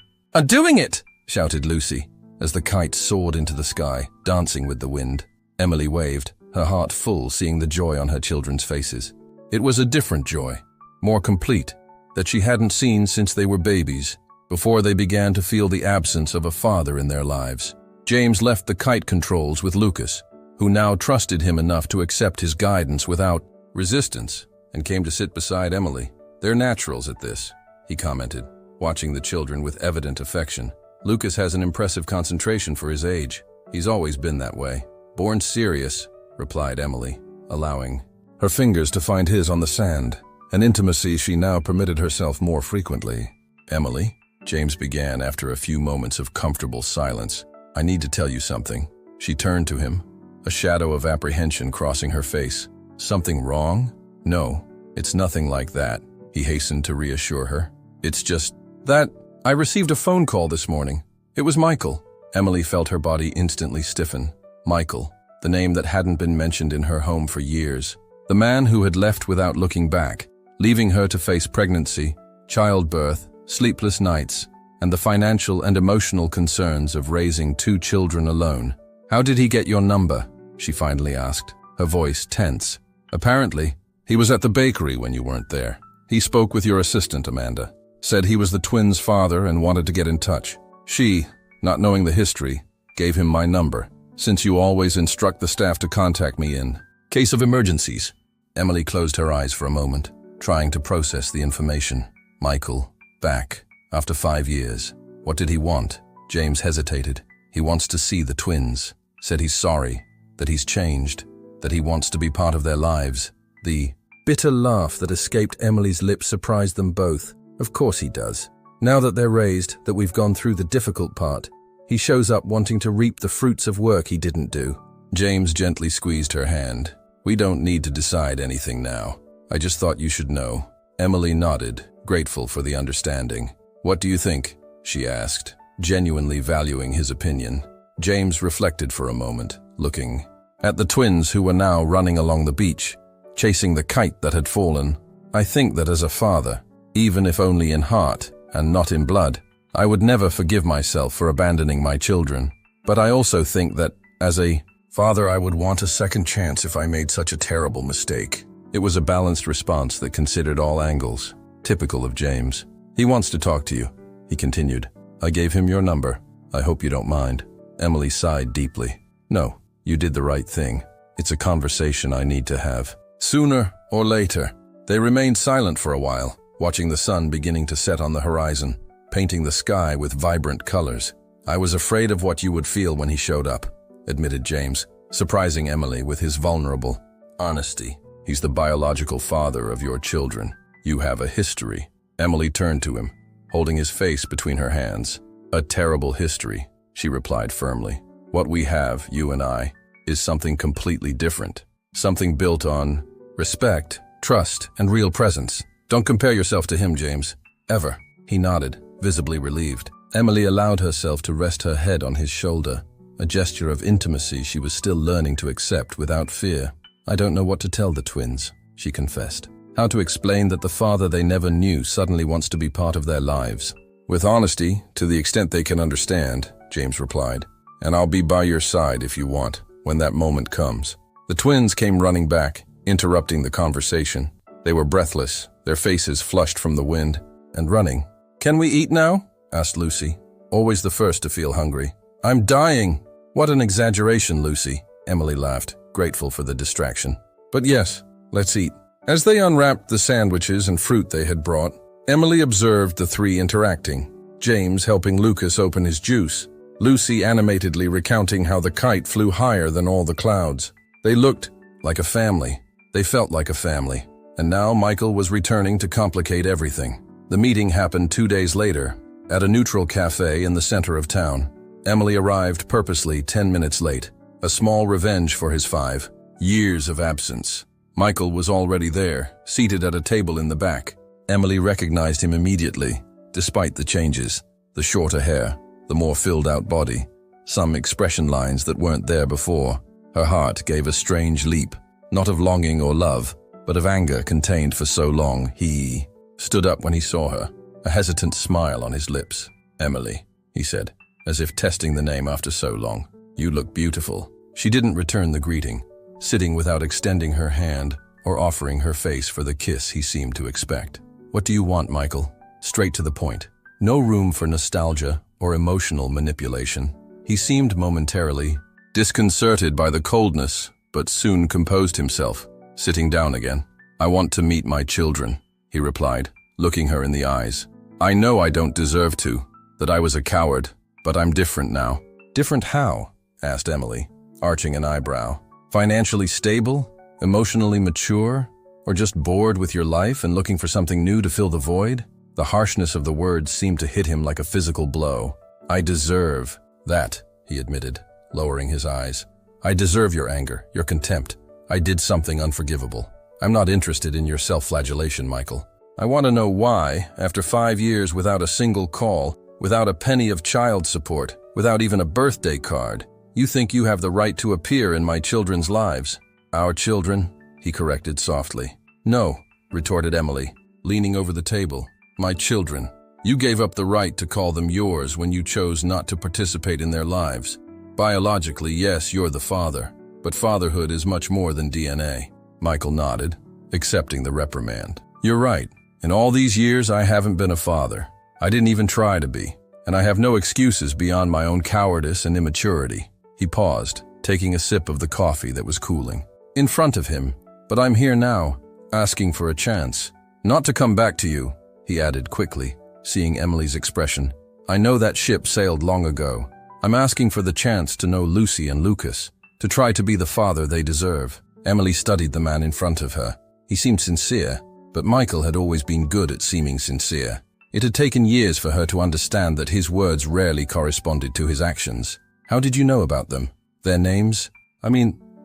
S1: doing it!" shouted Lucy, as the kite soared into the sky, dancing with the wind. Emily waved, her heart full seeing the joy on her children's faces. It was a different joy, more complete, that she hadn't seen since they were babies, before they began to feel the absence of a father in their lives. James left the kite controls with Lucas, who now trusted him enough to accept his guidance without resistance, and came to sit beside Emily. "They're naturals at this," he commented, watching the children with evident affection. "Lucas has an impressive concentration for his age. He's always been that way." "Born serious," replied Emily, allowing her fingers to find his on the sand, an intimacy she now permitted herself more frequently. "Emily," James began after a few moments of comfortable silence, "I need to tell you something." She turned to him, a shadow of apprehension crossing her face. "Something wrong?" "No, it's nothing like that," he hastened to reassure her. "It's just that I received a phone call this morning. It was Michael." Emily felt her body instantly stiffen. Michael, the name that hadn't been mentioned in her home for years. The man who had left without looking back, leaving her to face pregnancy, childbirth, sleepless nights, and the financial and emotional concerns of raising 2 children alone. "How did he get your number?" she finally asked, her voice tense. "Apparently, he was at the bakery when you weren't there. He spoke with your assistant, Amanda. Said he was the twins' father and wanted to get in touch. She, not knowing the history, gave him my number, since you always instruct the staff to contact me in case of emergencies." Emily closed her eyes for a moment, trying to process the information. Michael, back, after 5 years. What did he want? James hesitated. "He wants to see the twins. Said he's sorry, that he's changed, that he wants to be part of their lives." The bitter laugh that escaped Emily's lips surprised them both. "Of course he does. Now that they're raised, that we've gone through the difficult part, he shows up wanting to reap the fruits of work he didn't do." James gently squeezed her hand. "We don't need to decide anything now. I just thought you should know." Emily nodded, grateful for the understanding. "What do you think?" she asked, genuinely valuing his opinion. James reflected for a moment, looking at the twins who were now running along the beach, chasing the kite that had fallen. "I think that as a father, even if only in heart and not in blood, I would never forgive myself for abandoning my children. But I also think that, as a father, I would want a second chance if I made such a terrible mistake." It was a balanced response that considered all angles, typical of James. "He wants to talk to you," he continued. "I gave him your number. I hope you don't mind." Emily sighed deeply. "No, you did the right thing. It's a conversation I need to have. Sooner or later." They remained silent for a while, watching the sun beginning to set on the horizon, painting the sky with vibrant colors. "I was afraid of what you would feel when he showed up," admitted James, surprising Emily with his vulnerable honesty. "He's the biological father of your children. You have a history." Emily turned to him, holding his face between her hands. "A terrible history," she replied firmly. "What we have, you and I, is something completely different. Something built on respect, trust, and real presence. Don't compare yourself to him, James. Ever." He nodded, visibly relieved. Emily allowed herself to rest her head on his shoulder, a gesture of intimacy she was still learning to accept without fear. "I don't know what to tell the twins," she confessed. "How to explain that the father they never knew suddenly wants to be part of their lives." "With honesty, to the extent they can understand," James replied. "And I'll be by your side if you want, when that moment comes." The twins came running back, interrupting the conversation. They were breathless, their faces flushed from the wind, and running. "Can we eat now?" asked Lucy, always the first to feel hungry. I'm dying. What an exaggeration, Lucy, Emily laughed, grateful for the distraction. But yes, let's eat. As they unwrapped the sandwiches and fruit they had brought, Emily observed the three interacting, James helping Lucas open his juice, Lucy animatedly recounting how the kite flew higher than all the clouds. They looked like a family. They felt like a family. And now Michael was returning to complicate everything. The meeting happened 2 days later, at a neutral cafe in the center of town. Emily arrived purposely 10 minutes late, a small revenge for his 5 years of absence. Michael was already there, seated at a table in the back. Emily recognized him immediately, despite the changes, the shorter hair, the more filled-out body, some expression lines that weren't there before. Her heart gave a strange leap, not of longing or love, but of anger contained for so long. He stood up when he saw her, a hesitant smile on his lips. "Emily," he said, as if testing the name after so long. "You look beautiful." She didn't return the greeting, sitting without extending her hand or offering her face for the kiss he seemed to expect. "What do you want, Michael?" Straight to the point. No room for nostalgia or emotional manipulation. He seemed momentarily disconcerted by the coldness, but soon composed himself, sitting down again. "I want to meet my children," he replied, looking her in the eyes. "I know I don't deserve to, that I was a coward, but I'm different now." "Different how?" asked Emily, arching an eyebrow. "Financially stable? Emotionally mature? Or just bored with your life and looking for something new to fill the void?" The harshness of the words seemed to hit him like a physical blow. "I deserve that," he admitted, lowering his eyes. "I deserve your anger, your contempt. I did something unforgivable. I'm not interested in your self-flagellation, Michael. I want to know why, after 5 years without a single call, without a penny of child support, without even a birthday card, you think you have the right to appear in my children's lives." "Our children," he corrected softly. "No," retorted Emily, leaning over the table. "My children. You gave up the right to call them yours when you chose not to participate in their lives. Biologically, yes, you're the father, but fatherhood is much more than DNA." Michael nodded, accepting the reprimand. "You're right. In all these years, I haven't been a father. I didn't even try to be, and I have no excuses beyond my own cowardice and immaturity." He paused, taking a sip of the coffee that was cooling. In front of him, "But I'm here now, asking for a chance. Not to come back to you," he added quickly, seeing Emily's expression. "I know that ship sailed long ago. I'm asking for the chance to know Lucy and Lucas, to try to be the father they deserve." Emily studied the man in front of her. He seemed sincere, but Michael had always been good at seeming sincere. It had taken years for her to understand that his words rarely corresponded to his actions. "How did you know about them? Their names?"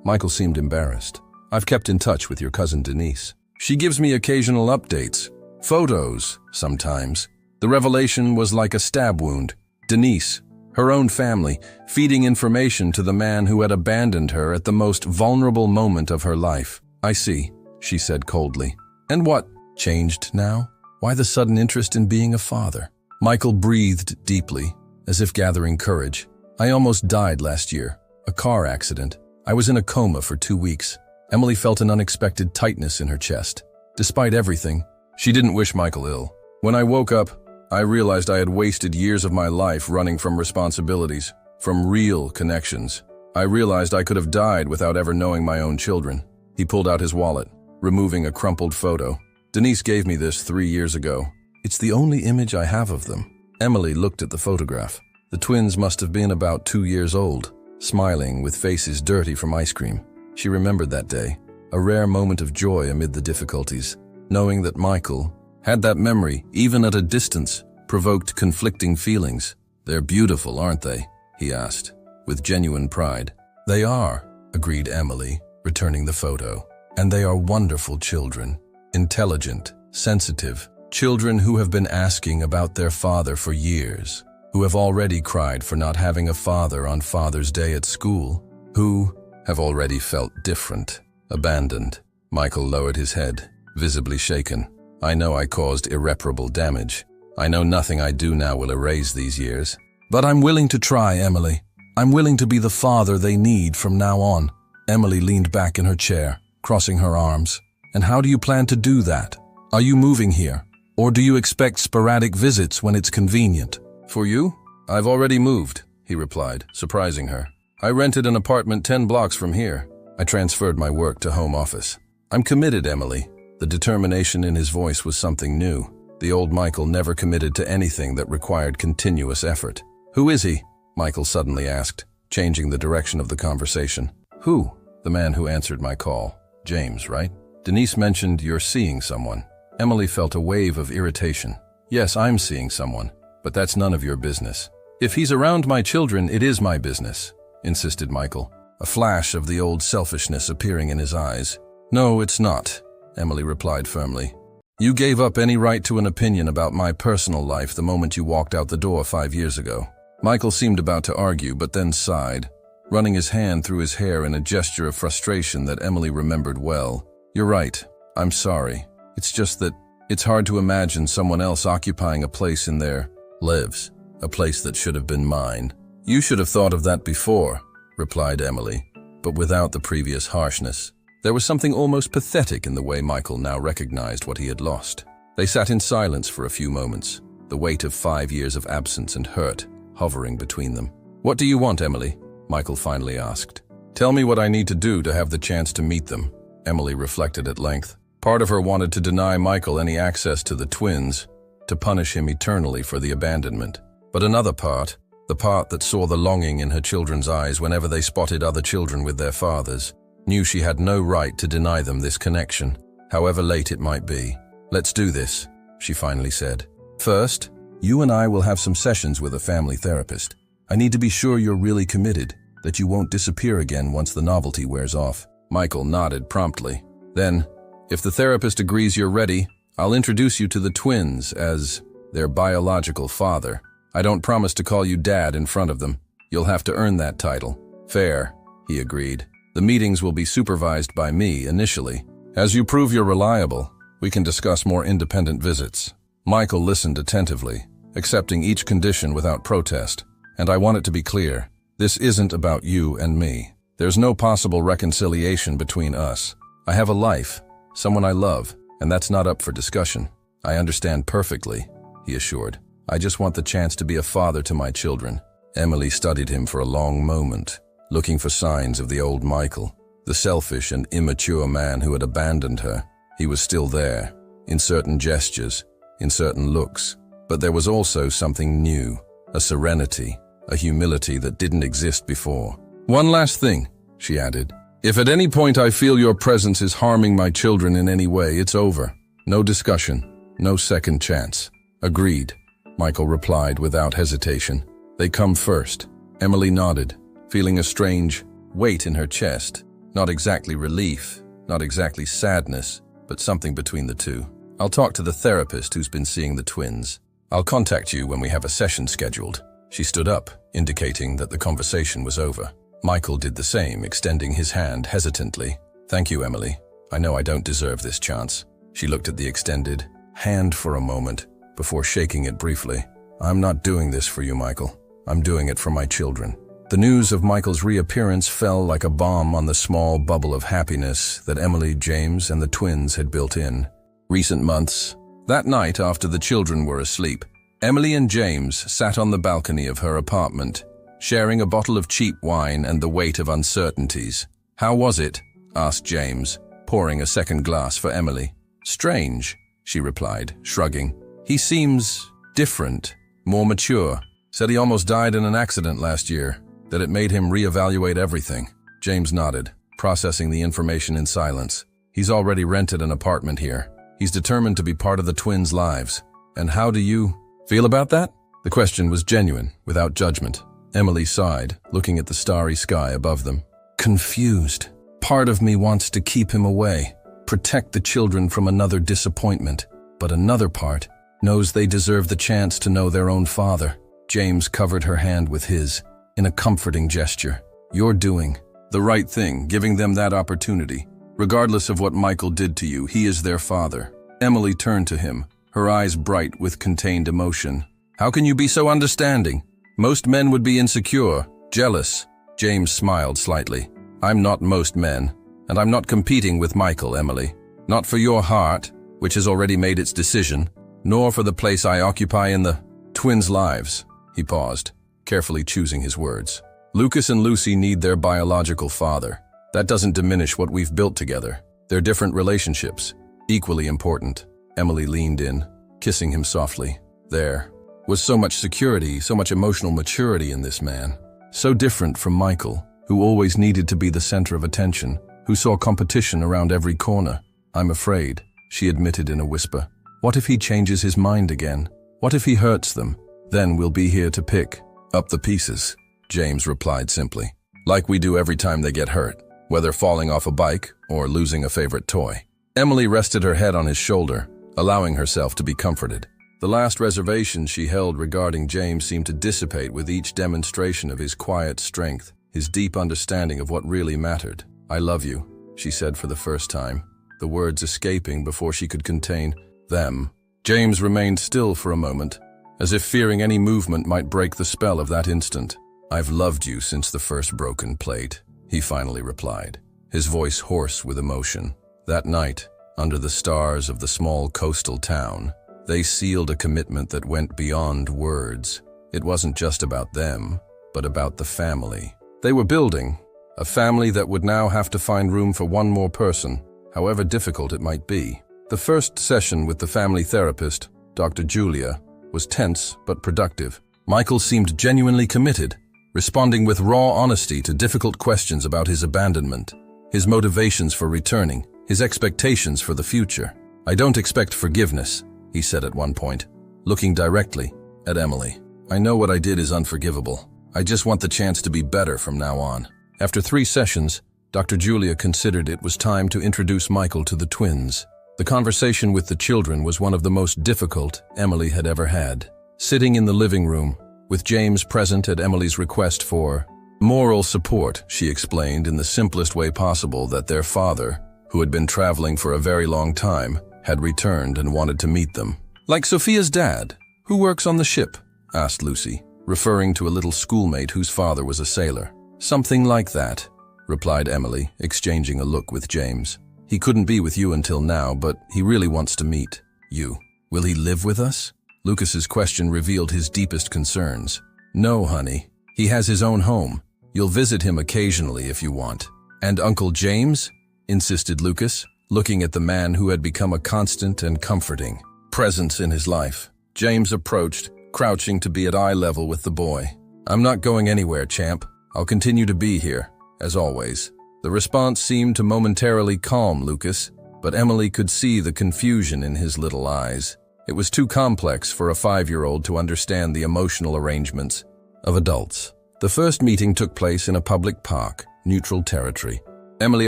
S1: Michael seemed embarrassed. "I've kept in touch with your cousin Denise. She gives me occasional updates. Photos, sometimes." The revelation was like a stab wound. Denise, her own family, feeding information to the man who had abandoned her at the most vulnerable moment of her life. "I see," she said coldly. "And what changed now? Why the sudden interest in being a father?" Michael breathed deeply, as if gathering courage. "I almost died last year. A car accident. I was in a coma for 2 weeks." Emily felt an unexpected tightness in her chest. Despite everything, she didn't wish Michael ill. "When I woke up, I realized I had wasted years of my life running from responsibilities, from real connections. I realized I could have died without ever knowing my own children." He pulled out his wallet, removing a crumpled photo. "Denise gave me this 3 years ago. It's the only image I have of them." Emily looked at the photograph. The twins must have been about 2 years old, smiling with faces dirty from ice cream. She remembered that day, a rare moment of joy amid the difficulties, knowing that Michael had that memory, even at a distance, provoked conflicting feelings. "They're beautiful, aren't they?" he asked, with genuine pride. "They are," agreed Emily, returning the photo. "And they are wonderful children, intelligent, sensitive, children who have been asking about their father for years, who have already cried for not having a father on Father's Day at school, who have already felt different, abandoned." Michael lowered his head, visibly shaken. "I know I caused irreparable damage. I know nothing I do now will erase these years. But I'm willing to try, Emily. I'm willing to be the father they need from now on." Emily leaned back in her chair, crossing her arms. "And how do you plan to do that? Are you moving here? Or do you expect sporadic visits when it's convenient?" "For you? I've already moved," he replied, surprising her. I rented an apartment 10 blocks from here. I transferred my work to home office. I'm committed, Emily. The determination in his voice was something new. The old Michael never committed to anything that required continuous effort. Who is he? Michael suddenly asked, changing the direction of the conversation. Who? The man who answered my call. James, right? Denise mentioned you're seeing someone. Emily felt a wave of irritation. Yes, I'm seeing someone, but that's none of your business. If he's around my children, it is my business, insisted Michael, a flash of the old selfishness appearing in his eyes. No, it's not, Emily replied firmly. You gave up any right to an opinion about my personal life the moment you walked out the door 5 years ago. Michael seemed about to argue, but then sighed, running his hand through his hair in a gesture of frustration that Emily remembered well. You're right. I'm sorry. It's just that it's hard to imagine someone else occupying a place in their lives, a place that should have been mine. You should have thought of that before, replied Emily, but without the previous harshness. There was something almost pathetic in the way Michael now recognized what he had lost. They sat in silence for a few moments, the weight of 5 years of absence and hurt hovering between them. What do you want, Emily? Michael finally asked. Tell me what I need to do to have the chance to meet them, Emily reflected at length. Part of her wanted to deny Michael any access to the twins, to punish him eternally for the abandonment. But another part, the part that saw the longing in her children's eyes whenever they spotted other children with their fathers, knew she had no right to deny them this connection, however late it might be. Let's do this, she finally said. First, you and I will have some sessions with a family therapist. I need to be sure you're really committed, that you won't disappear again once the novelty wears off. Michael nodded promptly. Then, if the therapist agrees you're ready, I'll introduce you to the twins as their biological father. I don't promise to call you Dad in front of them. You'll have to earn that title. Fair, he agreed. The meetings will be supervised by me initially. As you prove you're reliable, we can discuss more independent visits. Michael listened attentively, accepting each condition without protest. And I want it to be clear, this isn't about you and me. There's no possible reconciliation between us. I have a life, someone I love, and that's not up for discussion. I understand perfectly, he assured. I just want the chance to be a father to my children. Emily studied him for a long moment, looking for signs of the old Michael, the selfish and immature man who had abandoned her. He was still there, in certain gestures, in certain looks, but there was also something new, a serenity, a humility that didn't exist before. One last thing, she added. If at any point I feel your presence is harming my children in any way, it's over. No discussion, no second chance. Agreed, Michael replied without hesitation. They come first. Emily nodded, feeling a strange weight in her chest. Not exactly relief, not exactly sadness, but something between the two. I'll talk to the therapist who's been seeing the twins. I'll contact you when we have a session scheduled. She stood up, indicating that the conversation was over. Michael did the same, extending his hand hesitantly. Thank you, Emily. I know I don't deserve this chance. She looked at the extended hand for a moment, before shaking it briefly. I'm not doing this for you, Michael. I'm doing it for my children. The news of Michael's reappearance fell like a bomb on the small bubble of happiness that Emily, James, and the twins had built in. Recent months. That night, after the children were asleep, Emily and James sat on the balcony of her apartment, sharing a bottle of cheap wine and the weight of uncertainties. How was it? Asked James, pouring a second glass for Emily. Strange, she replied, shrugging. He seems different, more mature. Said he almost died in an accident last year, that it made him reevaluate everything. James nodded, processing the information in silence. He's already rented an apartment here. He's determined to be part of the twins' lives. And how do you feel about that? The question was genuine, without judgment. Emily sighed, looking at the starry sky above them. Confused. Part of me wants to keep him away, protect the children from another disappointment. But another part knows they deserve the chance to know their own father. James covered her hand with his, in a comforting gesture. You're doing the right thing, giving them that opportunity. Regardless of what Michael did to you, he is their father. Emily turned to him, her eyes bright with contained emotion. How can you be so understanding? Most men would be insecure, jealous. James smiled slightly. I'm not most men, and I'm not competing with Michael, Emily. Not for your heart, which has already made its decision, nor for the place I occupy in the twins' lives. He paused, carefully choosing his words. Lucas and Lucy need their biological father. That doesn't diminish what we've built together. They're different relationships, equally important. Emily leaned in, kissing him softly. There was so much security, so much emotional maturity in this man. So different from Michael, who always needed to be the center of attention, who saw competition around every corner. I'm afraid, she admitted in a whisper. What if he changes his mind again? What if he hurts them? Then we'll be here to pick up the pieces, James replied simply. Like we do every time they get hurt, whether falling off a bike or losing a favorite toy. Emily rested her head on his shoulder, allowing herself to be comforted. The last reservation she held regarding James seemed to dissipate with each demonstration of his quiet strength, his deep understanding of what really mattered. I love you, she said for the first time, the words escaping before she could contain them. James remained still for a moment, as if fearing any movement might break the spell of that instant. I've loved you since the first broken plate, he finally replied, his voice hoarse with emotion. That night, under the stars of the small coastal town, they sealed a commitment that went beyond words. It wasn't just about them, but about the family they were building, a family that would now have to find room for one more person, however difficult it might be. The first session with the family therapist, Dr. Julia, was tense but productive. Michael seemed genuinely committed, responding with raw honesty to difficult questions about his abandonment, his motivations for returning, his expectations for the future. I don't expect forgiveness, he said at one point, looking directly at Emily. I know what I did is unforgivable. I just want the chance to be better from now on. After 3 sessions, Dr. Julia considered it was time to introduce Michael to the twins. The conversation with the children was one of the most difficult Emily had ever had. Sitting in the living room, with James present at Emily's request for moral support, she explained in the simplest way possible that their father, who had been traveling for a very long time, had returned and wanted to meet them. Like Sophia's dad, who works on the ship, asked Lucy, referring to a little schoolmate whose father was a sailor. Something like that, replied Emily, exchanging a look with James. He couldn't be with you until now, but he really wants to meet you. Will he live with us? Lucas's question revealed his deepest concerns. No, honey. He has his own home. You'll visit him occasionally if you want. And Uncle James? Insisted Lucas, looking at the man who had become a constant and comforting presence in his life. James approached, crouching to be at eye level with the boy. I'm not going anywhere, champ. I'll continue to be here, as always. The response seemed to momentarily calm Lucas, but Emily could see the confusion in his little eyes. It was too complex for a 5-year-old to understand the emotional arrangements of adults. The first meeting took place in a public park, neutral territory. Emily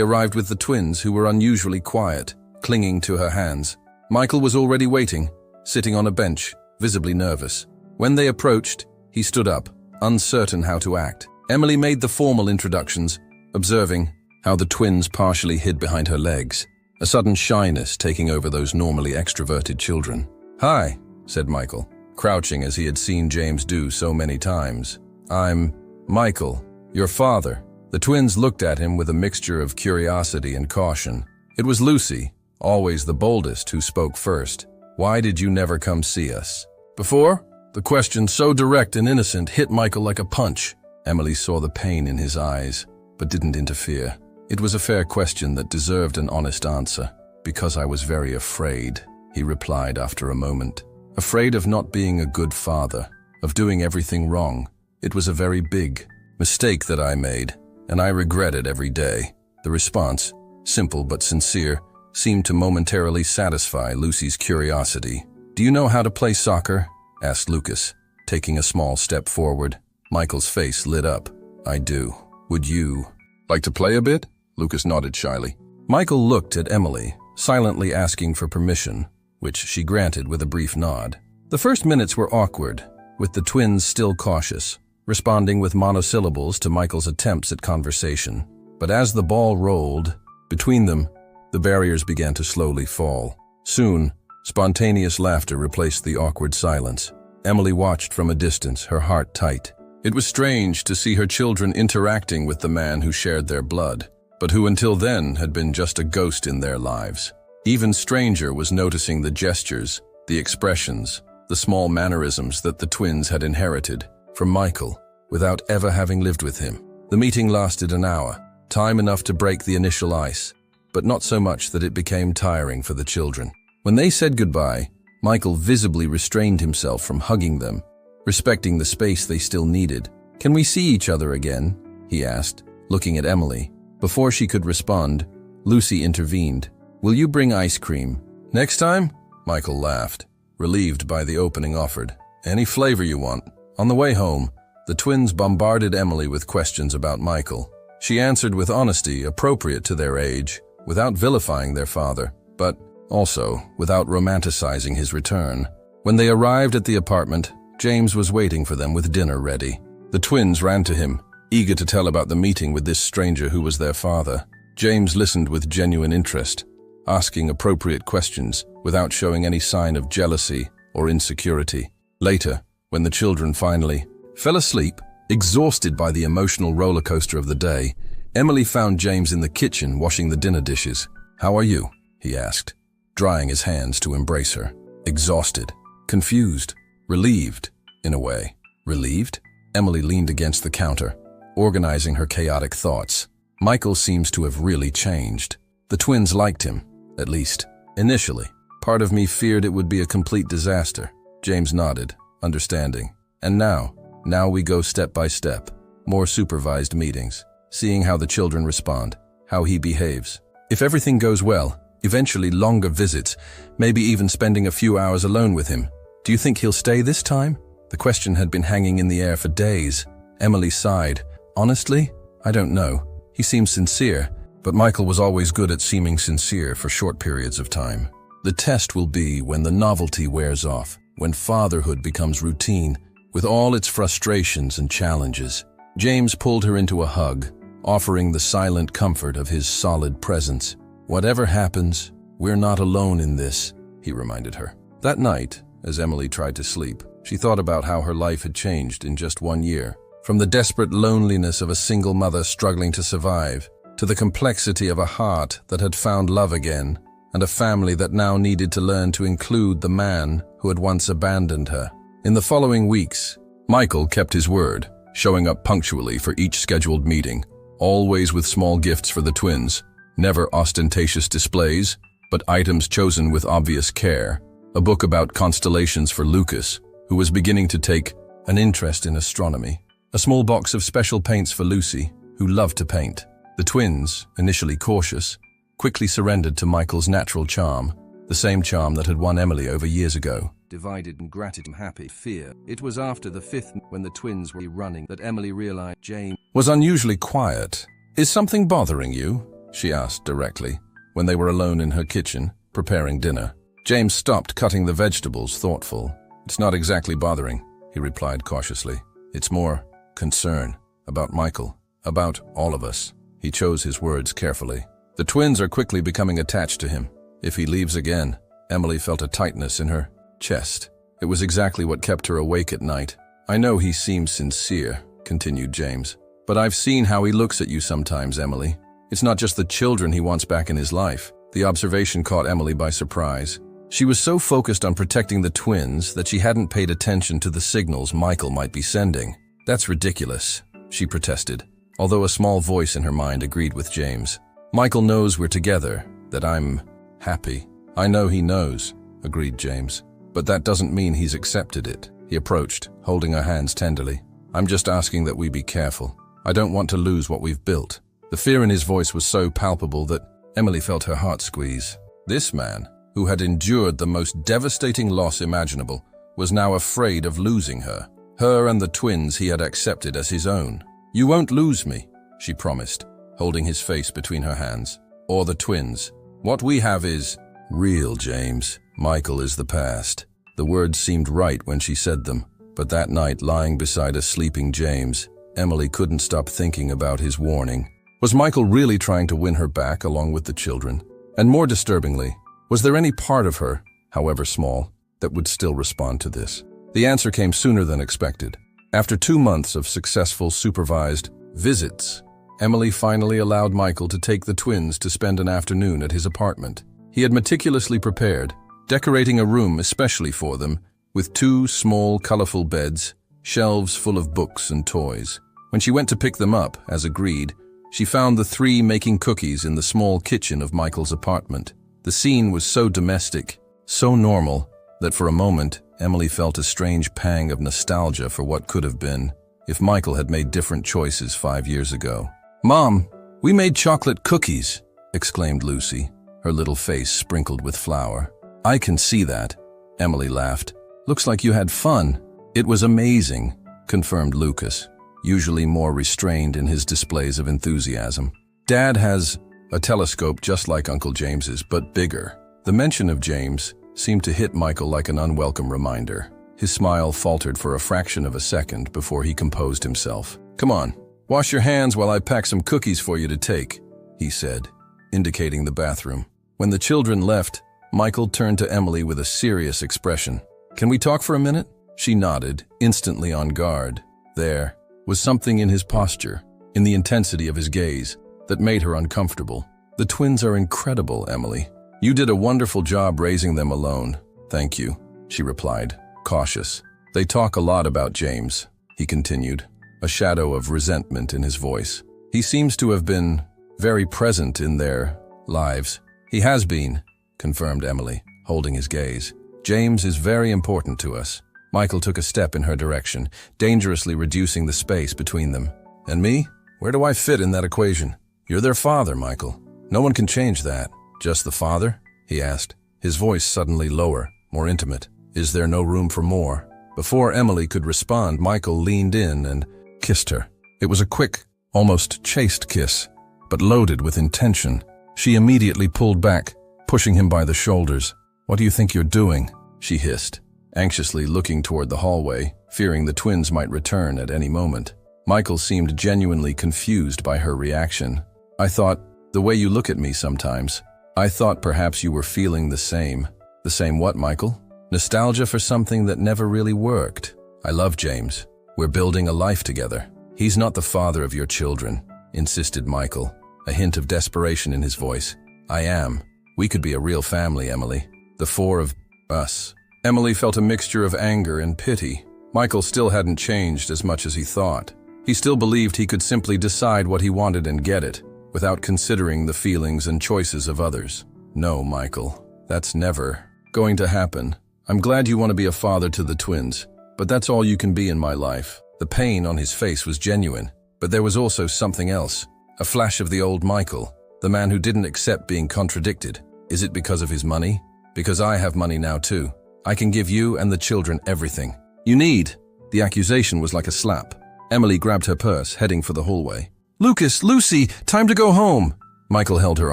S1: arrived with the twins, who were unusually quiet, clinging to her hands. Michael was already waiting, sitting on a bench, visibly nervous. When they approached, he stood up, uncertain how to act. Emily made the formal introductions, observing how the twins partially hid behind her legs, a sudden shyness taking over those normally extroverted children. Hi, said Michael, crouching as he had seen James do so many times. I'm Michael, your father. The twins looked at him with a mixture of curiosity and caution. It was Lucy, always the boldest, who spoke first. Why did you never come see us before? The question, so direct and innocent, hit Michael like a punch. Emily saw the pain in his eyes, but didn't interfere. It was a fair question that deserved an honest answer. Because I was very afraid, he replied after a moment. Afraid of not being a good father, of doing everything wrong. It was a very big mistake that I made, and I regret it every day. The response, simple but sincere, seemed to momentarily satisfy Lucy's curiosity. Do you know how to play soccer? Asked Lucas, taking a small step forward. Michael's face lit up. I do. Would you like to play a bit? Lucas nodded shyly. Michael looked at Emily, silently asking for permission, which she granted with a brief nod. The first minutes were awkward, with the twins still cautious, responding with monosyllables to Michael's attempts at conversation. But as the ball rolled between them, the barriers began to slowly fall. Soon, spontaneous laughter replaced the awkward silence. Emily watched from a distance, her heart tight. It was strange to see her children interacting with the man who shared their blood, but who until then had been just a ghost in their lives. Even stranger was noticing the gestures, the expressions, the small mannerisms that the twins had inherited from Michael. without ever having lived with him. The meeting lasted an hour, time enough to break the initial ice, but not so much that it became tiring for the children. When they said goodbye, Michael visibly restrained himself from hugging them, respecting the space they still needed. "Can we see each other again?" he asked, looking at Emily. Before she could respond, Lucy intervened. "Will you bring ice cream?" "Next time?" Michael laughed, relieved by the opening offered. "Any flavor you want." On the way home, the twins bombarded Emily with questions about Michael. She answered with honesty appropriate to their age, without vilifying their father, but also without romanticizing his return. When they arrived at the apartment, James was waiting for them with dinner ready. The twins ran to him, eager to tell about the meeting with this stranger who was their father. James listened with genuine interest, asking appropriate questions without showing any sign of jealousy or insecurity. Later, when the children finally fell asleep, exhausted by the emotional roller coaster of the day, Emily found James in the kitchen washing the dinner dishes. "How are you?" he asked, drying his hands to embrace her. Exhausted, confused, relieved, in a way. Relieved? Emily leaned against the counter, organizing her chaotic thoughts. Michael seems to have really changed. The twins liked him, at least, initially. Part of me feared it would be a complete disaster. James nodded, understanding. And now we go step by step. More supervised meetings, seeing how the children respond, how he behaves. If everything goes well, eventually longer visits, maybe even spending a few hours alone with him. Do you think he'll stay this time? The question had been hanging in the air for days. Emily sighed. Honestly, I don't know. He seems sincere, but Michael was always good at seeming sincere for short periods of time. The test will be when the novelty wears off, when fatherhood becomes routine, with all its frustrations and challenges. James pulled her into a hug, offering the silent comfort of his solid presence. "Whatever happens, we're not alone in this," he reminded her. That night, as Emily tried to sleep, she thought about how her life had changed in just 1 year. From the desperate loneliness of a single mother struggling to survive, to the complexity of a heart that had found love again, and a family that now needed to learn to include the man who had once abandoned her. In the following weeks, Michael kept his word, showing up punctually for each scheduled meeting, always with small gifts for the twins. Never ostentatious displays, but items chosen with obvious care. A book about constellations for Lucas, who was beginning to take an interest in astronomy. A small box of special paints for Lucy, who loved to paint. The twins, initially cautious, quickly surrendered to Michael's natural charm, the same charm that had won Emily over years ago. Divided in gratitude and happy fear. It was after the 5th, when the twins were running, that Emily realized James was unusually quiet. "Is something bothering you?" she asked directly, when they were alone in her kitchen, preparing dinner. James stopped cutting the vegetables, thoughtful. "It's not exactly bothering," he replied cautiously. "It's more concern about Michael, about all of us." He chose his words carefully. The twins are quickly becoming attached to him. If he leaves again, Emily felt a tightness in her chest. It was exactly what kept her awake at night. "I know he seems sincere," continued James, "but I've seen how he looks at you sometimes, Emily. It's not just the children he wants back in his life." The observation caught Emily by surprise. She was so focused on protecting the twins that she hadn't paid attention to the signals Michael might be sending. "That's ridiculous," she protested, although a small voice in her mind agreed with James. "Michael knows we're together, that I'm happy." "I know he knows," agreed James, "but that doesn't mean he's accepted it." He approached, holding her hands tenderly. "I'm just asking that we be careful. I don't want to lose what we've built." The fear in his voice was so palpable that Emily felt her heart squeeze. This man, who had endured the most devastating loss imaginable, was now afraid of losing her. Her and the twins he had accepted as his own. "You won't lose me," she promised, holding his face between her hands. "Or the twins. What we have is real, James. Michael is the past." The words seemed right when she said them, but that night, lying beside a sleeping James, Emily couldn't stop thinking about his warning. Was Michael really trying to win her back along with the children? And more disturbingly, was there any part of her, however small, that would still respond to this? The answer came sooner than expected. After 2 months of successful supervised visits, Emily finally allowed Michael to take the twins to spend an afternoon at his apartment. He had meticulously prepared, decorating a room especially for them, with 2 small, colorful beds, shelves full of books and toys. When she went to pick them up, as agreed, she found the three making cookies in the small kitchen of Michael's apartment. The scene was so domestic, so normal, that for a moment, Emily felt a strange pang of nostalgia for what could have been if Michael had made different choices 5 years ago. "Mom, we made chocolate cookies," exclaimed Lucy, her little face sprinkled with flour. "I can see that," Emily laughed. "Looks like you had fun." "It was amazing," confirmed Lucas, usually more restrained in his displays of enthusiasm. "Dad has a telescope just like Uncle James's, but bigger." The mention of James seemed to hit Michael like an unwelcome reminder. His smile faltered for a fraction of a second before he composed himself. "Come on, wash your hands while I pack some cookies for you to take," he said, indicating the bathroom. When the children left, Michael turned to Emily with a serious expression. "Can we talk for a minute?" She nodded, instantly on guard. There was something in his posture, in the intensity of his gaze, that made her uncomfortable. "The twins are incredible, Emily. You did a wonderful job raising them alone." "Thank you," she replied, cautious. "They talk a lot about James," he continued, a shadow of resentment in his voice. "He seems to have been very present in their lives." "He has been," confirmed Emily, holding his gaze. "James is very important to us." Michael took a step in her direction, dangerously reducing the space between them. "And me? Where do I fit in that equation?" "You're their father, Michael. No one can change that." "Just the father?" he asked, his voice suddenly lower, more intimate. "Is there no room for more?" Before Emily could respond, Michael leaned in and kissed her. It was a quick, almost chaste kiss, but loaded with intention. She immediately pulled back, pushing him by the shoulders. "What do you think you're doing?" she hissed, anxiously looking toward the hallway, fearing the twins might return at any moment. Michael seemed genuinely confused by her reaction. "I thought, the way you look at me sometimes, I thought perhaps you were feeling the same." "The same what, Michael?" "Nostalgia for something that never really worked. I love James. We're building a life together." "He's not the father of your children," insisted Michael, a hint of desperation in his voice. "I am. We could be a real family, Emily. The four of us." Emily felt a mixture of anger and pity. Michael still hadn't changed as much as he thought. He still believed he could simply decide what he wanted and get it, without considering the feelings and choices of others. "No, Michael, that's never going to happen. I'm glad you want to be a father to the twins, but that's all you can be in my life." The pain on his face was genuine, but there was also something else. A flash of the old Michael, the man who didn't accept being contradicted. "Is it because of his money?" "Because I have money now too. I can give you and the children everything you need." The accusation was like a slap. Emily grabbed her purse, heading for the hallway. "Lucas, Lucy, time to go home." Michael held her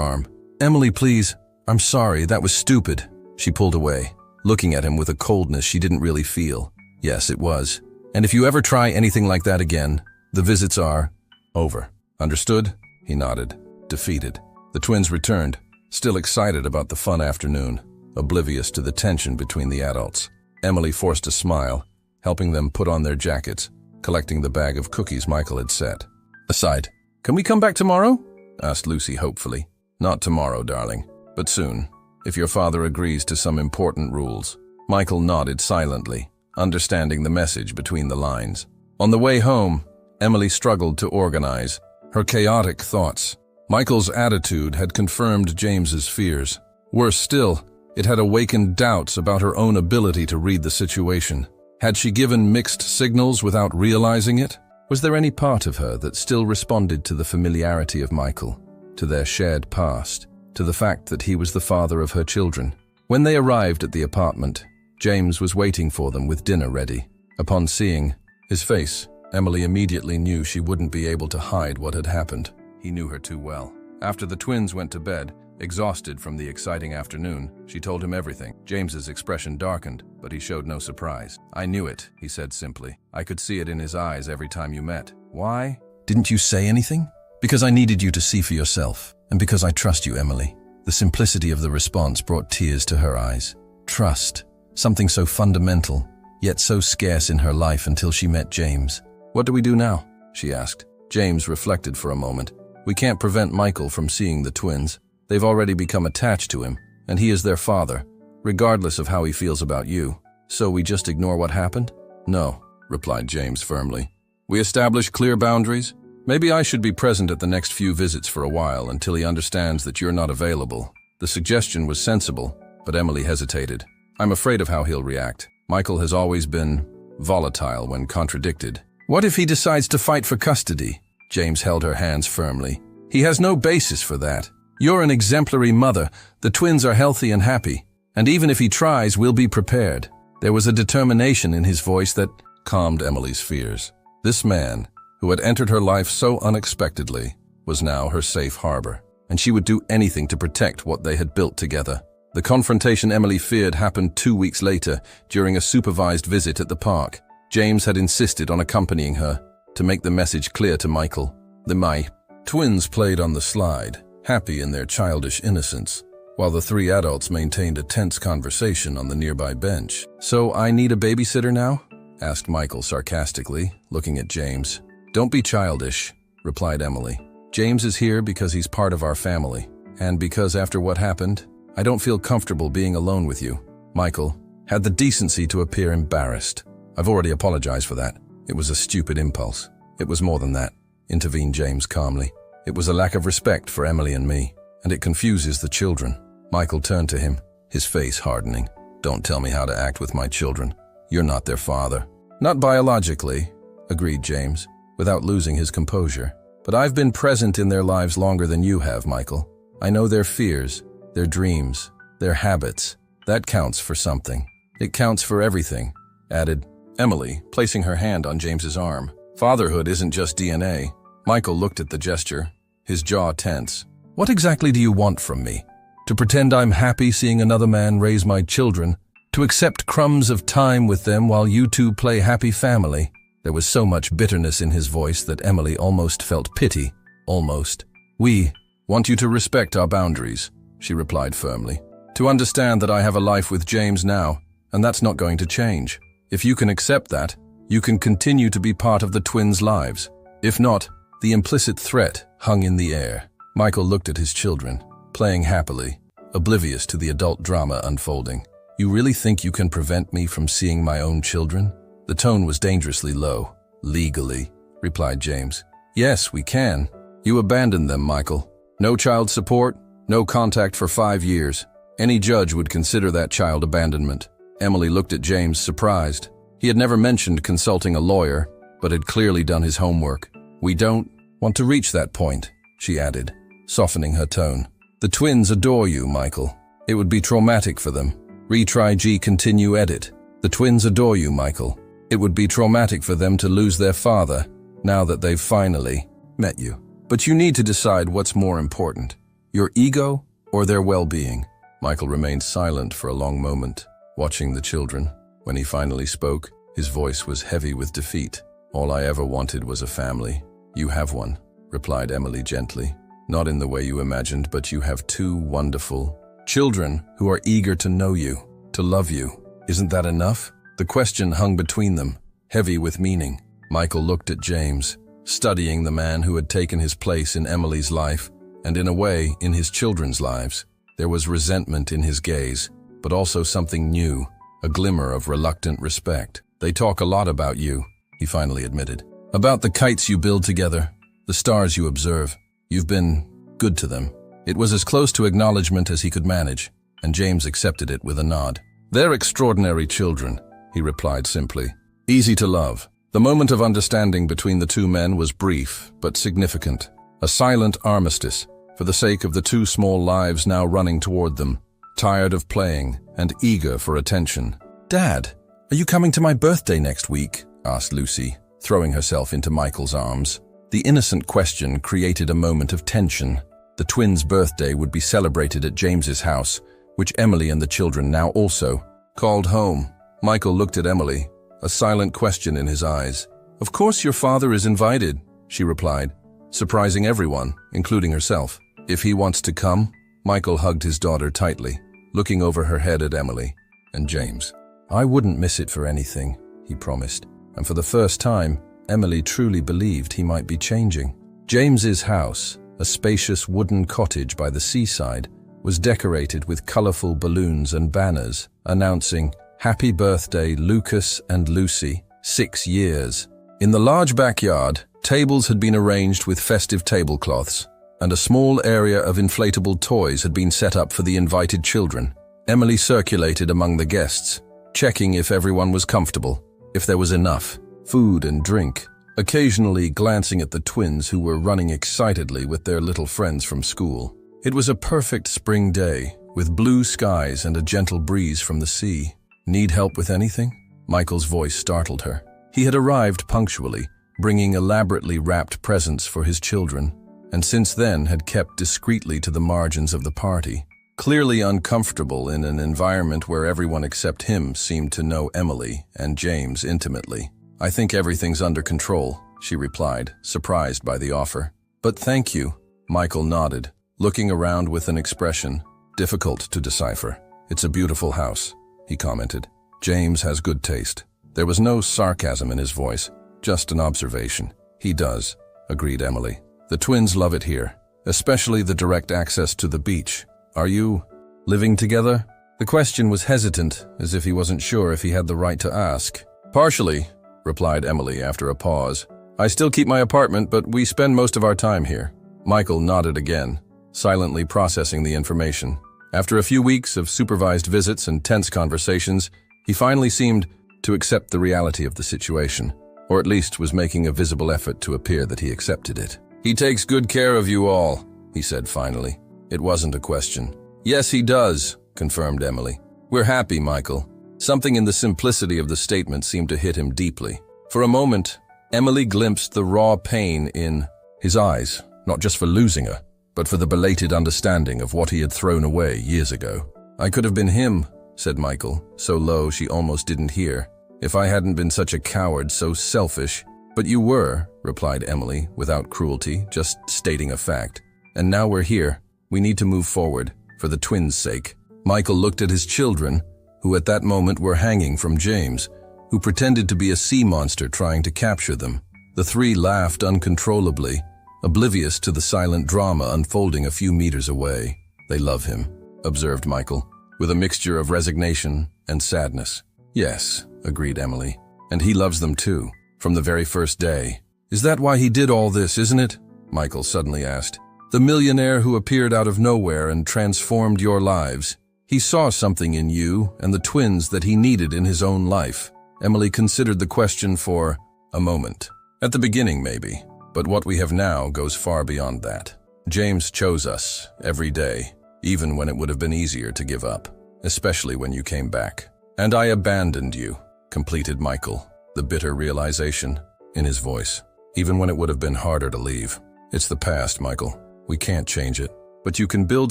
S1: arm. "Emily, please. I'm sorry, that was stupid." She pulled away, looking at him with a coldness she didn't really feel. "Yes, it was. And if you ever try anything like that again, the visits are over. Understood?" He nodded, defeated. The twins returned, still excited about the fun afternoon, oblivious to the tension between the adults. Emily forced a smile, helping them put on their jackets, collecting the bag of cookies Michael had set. Aside, "Can we come back tomorrow?" asked Lucy hopefully. "Not tomorrow, darling, but soon, if your father agrees to some important rules." Michael nodded silently, understanding the message between the lines. On the way home, Emily struggled to organize her chaotic thoughts. Michael's attitude had confirmed James's fears. Worse still, it had awakened doubts about her own ability to read the situation. Had she given mixed signals without realizing it? Was there any part of her that still responded to the familiarity of Michael, to their shared past, to the fact that he was the father of her children? When they arrived at the apartment, James was waiting for them with dinner ready. Upon seeing his face, Emily immediately knew she wouldn't be able to hide what had happened. He knew her too well. After the twins went to bed, exhausted from the exciting afternoon, she told him everything. James's expression darkened, but he showed no surprise. "I knew it," he said simply. "I could see it in his eyes every time you met." "Why?" "Didn't you say anything?" "Because I needed you to see for yourself, and because I trust you, Emily." The simplicity of the response brought tears to her eyes. Trust, something so fundamental, yet so scarce in her life until she met James. "What do we do now?" she asked. James reflected for a moment. "We can't prevent Michael from seeing the twins. They've already become attached to him, and he is their father, regardless of how he feels about you. So we just ignore what happened?" "No, replied James firmly. We establish clear boundaries? Maybe I should be present at the next few visits for a while until he understands that you're not available. The suggestion was sensible, but Emily hesitated. I'm afraid of how he'll react. Michael has always been volatile when contradicted. What if he decides to fight for custody? James held her hands firmly. He has no basis for that. You're an exemplary mother. The twins are healthy and happy. And even if he tries, we'll be prepared. There was a determination in his voice that calmed Emily's fears. This man, who had entered her life so unexpectedly, was now her safe harbor, and she would do anything to protect what they had built together. The confrontation Emily feared happened 2 weeks later, during a supervised visit at the park. James had insisted on accompanying her, to make the message clear to Michael. The twins played on the slide, happy in their childish innocence, while the 3 adults maintained a tense conversation on the nearby bench. "So I need a babysitter now?" asked Michael sarcastically, looking at James. "Don't be childish," replied Emily. "James is here because he's part of our family, and because after what happened, I don't feel comfortable being alone with you." Michael had the decency to appear embarrassed. "I've already apologized for that. It was a stupid impulse." "It was more than that," intervened James calmly. "It was a lack of respect for Emily and me, and it confuses the children." Michael turned to him, his face hardening. "Don't tell me how to act with my children. You're not their father." "Not biologically," agreed James, without losing his composure. "But I've been present in their lives longer than you have, Michael. I know their fears, their dreams, their habits. That counts for something. It counts for everything," added Emily, placing her hand on James's arm. "Fatherhood isn't just DNA." Michael looked at the gesture, his jaw tense. "What exactly do you want from me? To pretend I'm happy seeing another man raise my children? To accept crumbs of time with them while you two play happy family?" There was so much bitterness in his voice that Emily almost felt pity. Almost. "We want you to respect our boundaries," she replied firmly. "To understand that I have a life with James now, and that's not going to change. If you can accept that, you can continue to be part of the twins' lives. If not, the implicit threat hung in the air." Michael looked at his children, playing happily, oblivious to the adult drama unfolding. "You really think you can prevent me from seeing my own children?" The tone was dangerously low. "Legally," replied James. "Yes, we can. You abandoned them, Michael. No child support, no contact for 5 years. Any judge would consider that child abandonment." Emily looked at James, surprised. He had never mentioned consulting a lawyer, but had clearly done his homework. "We don't want to reach that point," she added, softening her tone. "The twins adore you, Michael. It would be traumatic for them." Retry G continue edit. "The twins adore you, Michael. It would be traumatic for them to lose their father, now that they've finally met you. But you need to decide what's more important, your ego or their well-being." Michael remained silent for a long moment, watching the children. When he finally spoke, his voice was heavy with defeat. "All I ever wanted was a family. You have one," replied Emily gently. "Not in the way you imagined, but you have 2 wonderful children who are eager to know you, to love you. Isn't that enough?" The question hung between them, heavy with meaning. Michael looked at James, studying the man who had taken his place in Emily's life, and in a way, in his children's lives. There was resentment in his gaze, but also something new, a glimmer of reluctant respect. "They talk a lot about you," he finally admitted. "About the kites you build together, the stars you observe. You've been good to them." It was as close to acknowledgement as he could manage, and James accepted it with a nod. "They're extraordinary children," he replied simply. "Easy to love." The moment of understanding between the 2 men was brief, but significant. A silent armistice, for the sake of the 2 small lives now running toward them, tired of playing and eager for attention. "Dad, are you coming to my birthday next week?" asked Lucy, throwing herself into Michael's arms. The innocent question created a moment of tension. The twins' birthday would be celebrated at James's house, which Emily and the children now also called home. Michael looked at Emily, a silent question in his eyes. "Of course your father is invited," she replied, surprising everyone, including herself. "If he wants to come?" Michael hugged his daughter tightly, looking over her head at Emily and James. "I wouldn't miss it for anything," he promised. And for the first time, Emily truly believed he might be changing. James's house, a spacious wooden cottage by the seaside, was decorated with colorful balloons and banners announcing, "Happy birthday, Lucas and Lucy." 6 years. In the large backyard, tables had been arranged with festive tablecloths, and a small area of inflatable toys had been set up for the invited children. Emily circulated among the guests, checking if everyone was comfortable, if there was enough food and drink, occasionally glancing at the twins who were running excitedly with their little friends from school. It was a perfect spring day, with blue skies and a gentle breeze from the sea. "Need help with anything?" Michael's voice startled her. He had arrived punctually, bringing elaborately wrapped presents for his children, and since then had kept discreetly to the margins of the party. Clearly uncomfortable in an environment where everyone except him seemed to know Emily and James intimately. "I think everything's under control," she replied, surprised by the offer. "But thank you," Michael nodded, looking around with an expression difficult to decipher. "It's a beautiful house," he commented. "James has good taste." There was no sarcasm in his voice, just an observation. "He does," agreed Emily. "The twins love it here, especially the direct access to the beach. Are you living together?" The question was hesitant, as if he wasn't sure if he had the right to ask. "Partially," replied Emily after a pause. "I still keep my apartment, but we spend most of our time here." Michael nodded again, silently processing the information. After a few weeks of supervised visits and tense conversations, he finally seemed to accept the reality of the situation, or at least was making a visible effort to appear that he accepted it. "He takes good care of you all," he said finally. It wasn't a question. "Yes, he does," confirmed Emily. "We're happy, Michael." Something in the simplicity of the statement seemed to hit him deeply. For a moment, Emily glimpsed the raw pain in his eyes, not just for losing her, but for the belated understanding of what he had thrown away years ago. "I could have been him," said Michael, so low she almost didn't hear. "If I hadn't been such a coward, so selfish." "But you were," replied Emily, without cruelty, just stating a fact. "And now we're here. We need to move forward, for the twins' sake." Michael looked at his children, who at that moment were hanging from James, who pretended to be a sea monster trying to capture them. The three laughed uncontrollably, oblivious to the silent drama unfolding a few meters away. "They love him," observed Michael, with a mixture of resignation and sadness. "Yes," agreed Emily, "and he loves them too, from the very first day." "Is that why he did all this, isn't it?" Michael suddenly asked. "The millionaire who appeared out of nowhere and transformed your lives. He saw something in you and the twins that he needed in his own life." Emily considered the question for a moment. "At the beginning, maybe, but what we have now goes far beyond that. James chose us every day, even when it would have been easier to give up, especially when you came back. And I abandoned you," completed Michael, the bitter realization in his voice, "even when it would have been harder to leave. It's the past, Michael. We can't change it. But you can build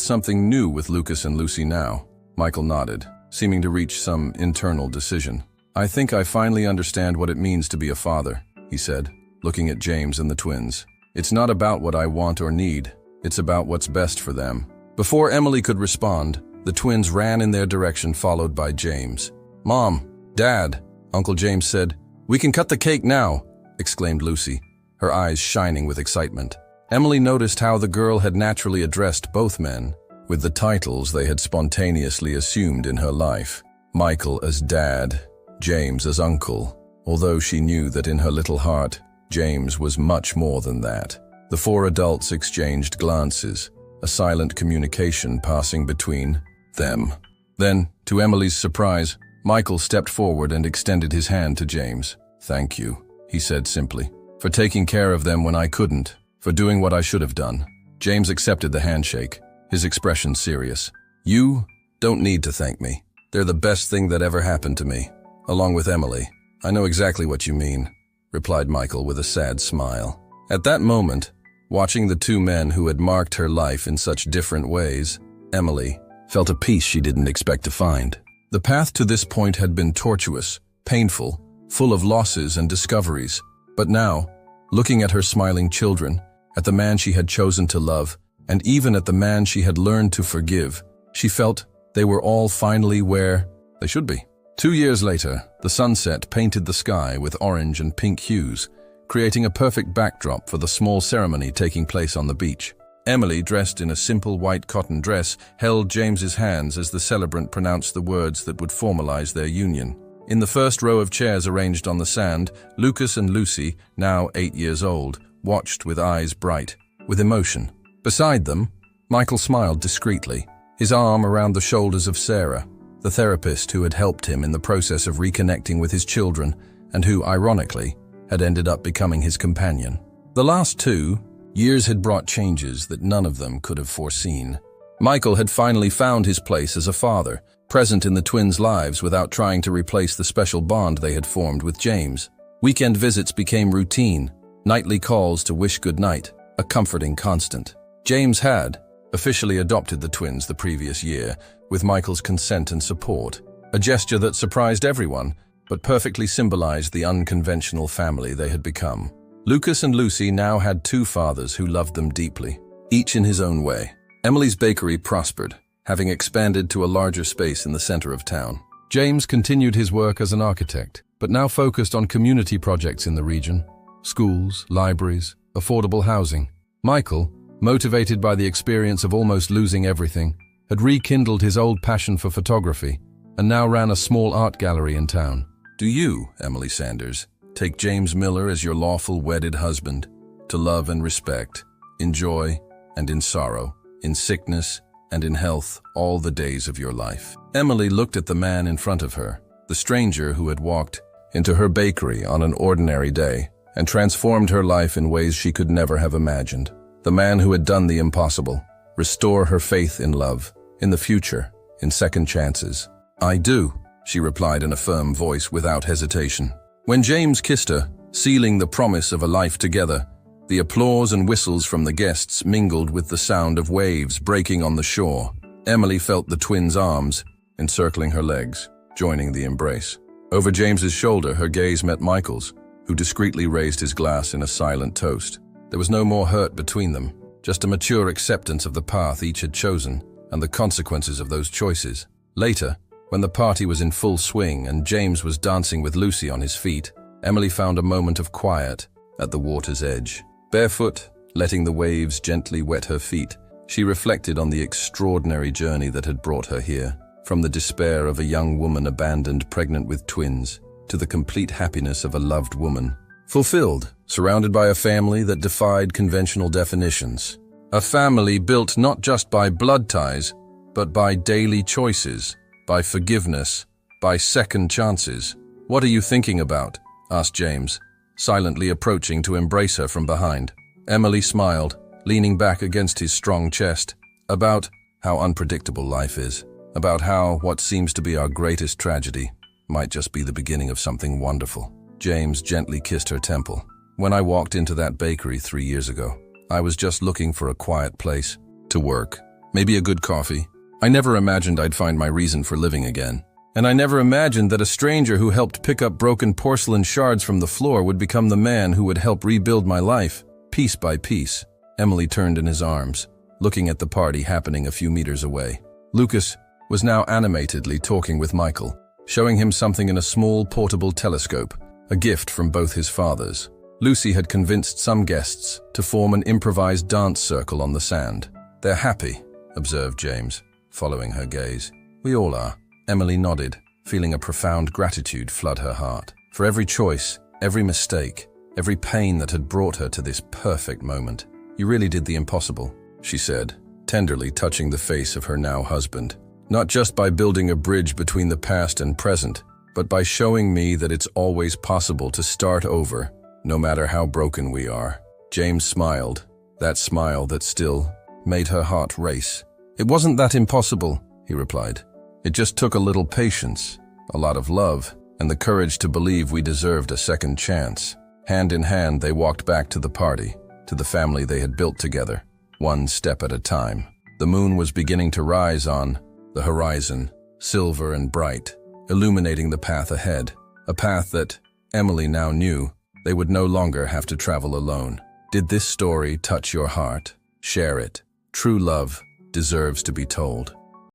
S1: something new with Lucas and Lucy now." Michael nodded, seeming to reach some internal decision. "I think I finally understand what it means to be a father," he said, looking at James and the twins. "It's not about what I want or need. It's about what's best for them." Before Emily could respond, the twins ran in their direction, followed by James. "Mom, Dad," Uncle James said. "We can cut the cake now," exclaimed Lucy, her eyes shining with excitement. Emily noticed how the girl had naturally addressed both men, with the titles they had spontaneously assumed in her life. Michael as Dad, James as Uncle, although she knew that in her little heart, James was much more than that. The four adults exchanged glances, a silent communication passing between them. Then, to Emily's surprise, Michael stepped forward and extended his hand to James. "Thank you," he said simply, "for taking care of them when I couldn't, for doing what I should have done." James accepted the handshake, his expression serious. "You don't need to thank me. They're the best thing that ever happened to me, along with Emily." "I know exactly what you mean," replied Michael with a sad smile. At that moment, watching the two men who had marked her life in such different ways, Emily felt a peace she didn't expect to find. The path to this point had been tortuous, painful, full of losses and discoveries. But now, looking at her smiling children, at the man she had chosen to love, and even at the man she had learned to forgive, she felt they were all finally where they should be. 2 years later, the sunset painted the sky with orange and pink hues, creating a perfect backdrop for the small ceremony taking place on the beach. Emily, dressed in a simple white cotton dress, held James's hands as the celebrant pronounced the words that would formalize their union. In the first row of chairs arranged on the sand, Lucas and Lucy, now 8 years old, watched with eyes bright, with emotion. Beside them, Michael smiled discreetly, his arm around the shoulders of Sarah, the therapist who had helped him in the process of reconnecting with his children and who, ironically, had ended up becoming his companion. The last 2 years had brought changes that none of them could have foreseen. Michael had finally found his place as a father, present in the twins' lives without trying to replace the special bond they had formed with James. Weekend visits became routine, nightly calls to wish goodnight, a comforting constant. James had officially adopted the twins the previous year, with Michael's consent and support, a gesture that surprised everyone, but perfectly symbolized the unconventional family they had become. Lucas and Lucy now had 2 fathers who loved them deeply, each in his own way. Emily's bakery prospered, having expanded to a larger space in the center of town. James continued his work as an architect, but now focused on community projects in the region: schools, libraries, affordable housing. Michael, motivated by the experience of almost losing everything, had rekindled his old passion for photography and now ran a small art gallery in town. Do you, Emily Sanders, take James Miller as your lawful wedded husband, to love and respect, in joy and in sorrow, in sickness and in health, all the days of your life? Emily looked at the man in front of her, the stranger who had walked into her bakery on an ordinary day and transformed her life in ways she could never have imagined. The man who had done the impossible, restore her faith in love, in the future, in second chances. I do, she replied in a firm voice without hesitation. When James kissed her, sealing the promise of a life together, the applause and whistles from the guests mingled with the sound of waves breaking on the shore. Emily felt the twins' arms encircling her legs, joining the embrace. Over James's shoulder, her gaze met Michael's, who discreetly raised his glass in a silent toast. There was no more hurt between them, just a mature acceptance of the path each had chosen and the consequences of those choices. Later, when the party was in full swing and James was dancing with Lucy on his feet, Emily found a moment of quiet at the water's edge. Barefoot, letting the waves gently wet her feet, she reflected on the extraordinary journey that had brought her here, from the despair of a young woman abandoned pregnant with twins, to the complete happiness of a loved woman, fulfilled, surrounded by a family that defied conventional definitions. A family built not just by blood ties, but by daily choices, by forgiveness, by second chances. What are you thinking about? Asked James, silently approaching to embrace her from behind. Emily smiled, leaning back against his strong chest. About how unpredictable life is. About how what seems to be our greatest tragedy might just be the beginning of something wonderful. James gently kissed her temple. When I walked into that bakery 3 years ago, I was just looking for a quiet place to work, maybe a good coffee. I never imagined I'd find my reason for living again. And I never imagined that a stranger who helped pick up broken porcelain shards from the floor would become the man who would help rebuild my life, piece by piece. Emily turned in his arms, looking at the party happening a few meters away. Lucas was now animatedly talking with Michael, showing him something in a small portable telescope, a gift from both his fathers. Lucy had convinced some guests to form an improvised dance circle on the sand. They're happy, observed James, following her gaze. We all are. Emily nodded, feeling a profound gratitude flood her heart. For every choice, every mistake, every pain that had brought her to this perfect moment. You really did the impossible, she said, tenderly touching the face of her now husband. Not just by building a bridge between the past and present, but by showing me that it's always possible to start over, no matter how broken we are. James smiled, that smile that still made her heart race. It wasn't that impossible, he replied. It just took a little patience, a lot of love, and the courage to believe we deserved a second chance. Hand in hand, they walked back to the party, to the family they had built together, one step at a time. The moon was beginning to rise on the horizon, silver and bright, illuminating the path ahead, a path that, Emily now knew, they would no longer have to travel alone. Did this story touch your heart? Share it. True love deserves to be told.